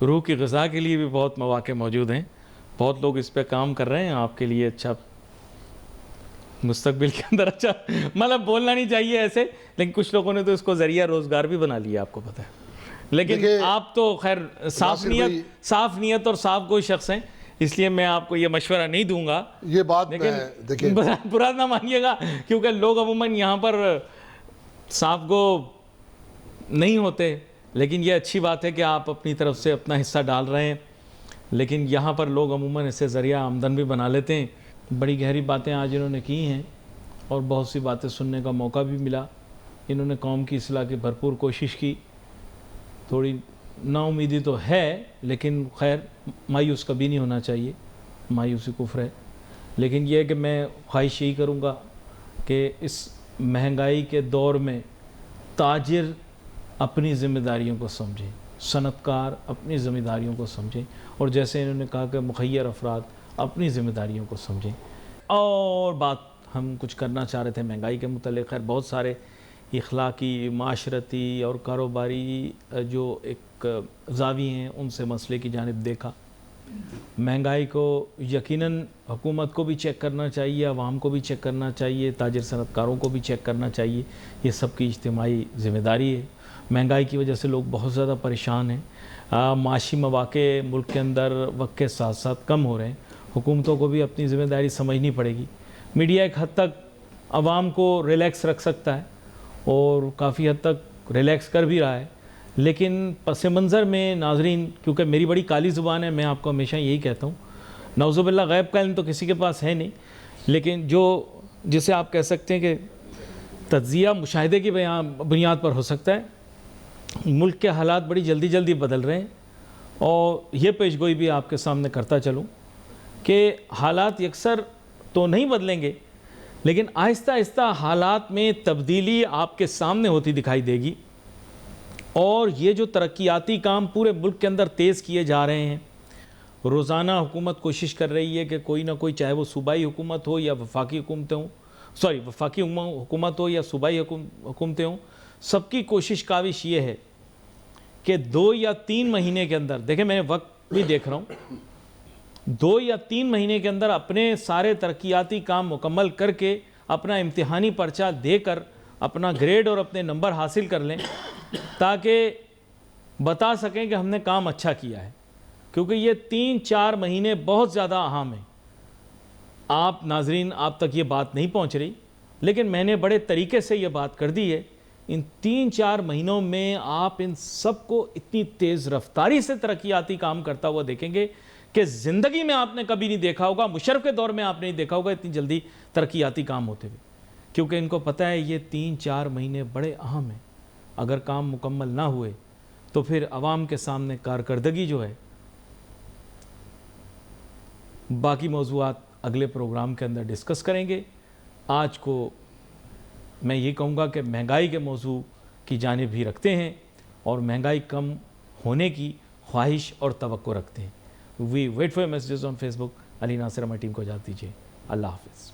روح کی غذا کے لیے بھی بہت مواقع موجود ہیں. بہت لوگ اس پہ کام کر رہے ہیں. آپ کے لیے اچھا مستقبل کے اندر اچھا، مطلب بولنا نہیں چاہیے ایسے، لیکن کچھ لوگوں نے تو اس کو ذریعہ روزگار بھی بنا لیا، آپ کو پتہ ہے. لیکن آپ تو خیر صاف نیت اور صاف کوئی شخص ہیں، اس لیے میں آپ کو یہ مشورہ نہیں دوں گا. یہ بات دیکھیں برا نہ مانیے گا، کیونکہ لوگ عموماً یہاں پر صاف گو نہیں ہوتے. لیکن یہ اچھی بات ہے کہ آپ اپنی طرف سے اپنا حصہ ڈال رہے ہیں. لیکن یہاں پر لوگ عموماً اس سے ذریعہ آمدن بھی بنا لیتے ہیں. بڑی گہری باتیں آج انہوں نے کی ہیں اور بہت سی باتیں سننے کا موقع بھی ملا. انہوں نے قوم کی اصلاح کی بھرپور کوشش کی. تھوڑی نا امیدی تو ہے، لیکن خیر مایوس کبھی نہیں ہونا چاہیے، مایوسی کفر ہے. لیکن یہ کہ میں خواہش یہی کروں گا کہ اس مہنگائی کے دور میں تاجر اپنی ذمہ داریوں کو سمجھیں، صنعت کار اپنی ذمہ داریوں کو سمجھیں، اور جیسے انہوں نے کہا کہ مخیر افراد اپنی ذمہ داریوں کو سمجھیں. اور بات ہم کچھ کرنا چاہ رہے تھے مہنگائی کے متعلق، خیر بہت سارے اخلاقی، معاشرتی اور کاروباری جو ایک زاویے ہیں ان سے مسئلے کی جانب دیکھا. مہنگائی کو یقیناً حکومت کو بھی چیک کرنا چاہیے، عوام کو بھی چیک کرنا چاہیے، تاجر صنعت کاروں کو بھی چیک کرنا چاہیے. یہ سب کی اجتماعی ذمہ داری ہے. مہنگائی کی وجہ سے لوگ بہت زیادہ پریشان ہیں. معاشی مواقع ملک کے اندر وقت کے ساتھ ساتھ کم ہو رہے ہیں. حکومتوں کو بھی اپنی ذمہ داری سمجھنی پڑے گی. میڈیا ایک حد تک عوام کو ریلیکس رکھ سکتا ہے اور کافی حد تک ریلیکس کر بھی رہا ہے. لیکن پس منظر میں ناظرین، کیونکہ میری بڑی کالی زبان ہے، میں آپ کو ہمیشہ یہی کہتا ہوں، نعوذ باللہ غیب کا علم تو کسی کے پاس ہے نہیں، لیکن جسے آپ کہہ سکتے ہیں کہ تجزیہ مشاہدے کی بنیاد پر ہو سکتا ہے. ملک کے حالات بڑی جلدی جلدی بدل رہے ہیں، اور یہ پیش گوئی بھی آپ کے سامنے کرتا چلوں کہ حالات یکسر تو نہیں بدلیں گے، لیکن آہستہ آہستہ حالات میں تبدیلی آپ کے سامنے ہوتی دکھائی دے گی. اور یہ جو ترقیاتی کام پورے ملک کے اندر تیز کیے جا رہے ہیں، روزانہ حکومت کوشش کر رہی ہے کہ کوئی نہ کوئی، چاہے وہ صوبائی حکومت ہو یا وفاقی حکومتیں ہوں، وفاقی حکومت ہو یا صوبائی حکومتیں ہوں، سب کی کوشش کاوش یہ ہے کہ 2 یا 3 مہینے کے اندر، دیکھیں میں وقت بھی دیکھ رہا ہوں، 2 یا 3 مہینے کے اندر اپنے سارے ترقیاتی کام مکمل کر کے اپنا امتحانی پرچہ دے کر اپنا گریڈ اور اپنے نمبر حاصل کر لیں، تاکہ بتا سکیں کہ ہم نے کام اچھا کیا ہے. کیونکہ یہ 3-4 مہینے بہت زیادہ اہم ہیں. آپ ناظرین، آپ تک یہ بات نہیں پہنچ رہی، لیکن میں نے بڑے طریقے سے یہ بات کر دی ہے. ان 3-4 مہینوں میں آپ ان سب کو اتنی تیز رفتاری سے ترقیاتی کام کرتا ہوا دیکھیں گے کہ زندگی میں آپ نے کبھی نہیں دیکھا ہوگا، مشرف کے دور میں آپ نے نہیں دیکھا ہوگا اتنی جلدی ترقیاتی کام ہوتے ہوئے. کیونکہ ان کو پتہ ہے یہ 3-4 مہینے بڑے اہم ہیں. اگر کام مکمل نہ ہوئے تو پھر عوام کے سامنے کارکردگی جو ہے. باقی موضوعات اگلے پروگرام کے اندر ڈسکس کریں گے. آج کو میں یہ کہوں گا کہ مہنگائی کے موضوع کی جانب ہی رکھتے ہیں اور مہنگائی کم ہونے کی خواہش اور توقع رکھتے ہیں. We wait for messages on Facebook. Ali Nasir ہماری ٹیم کو اجازت دیجیے. اللہ حافظ.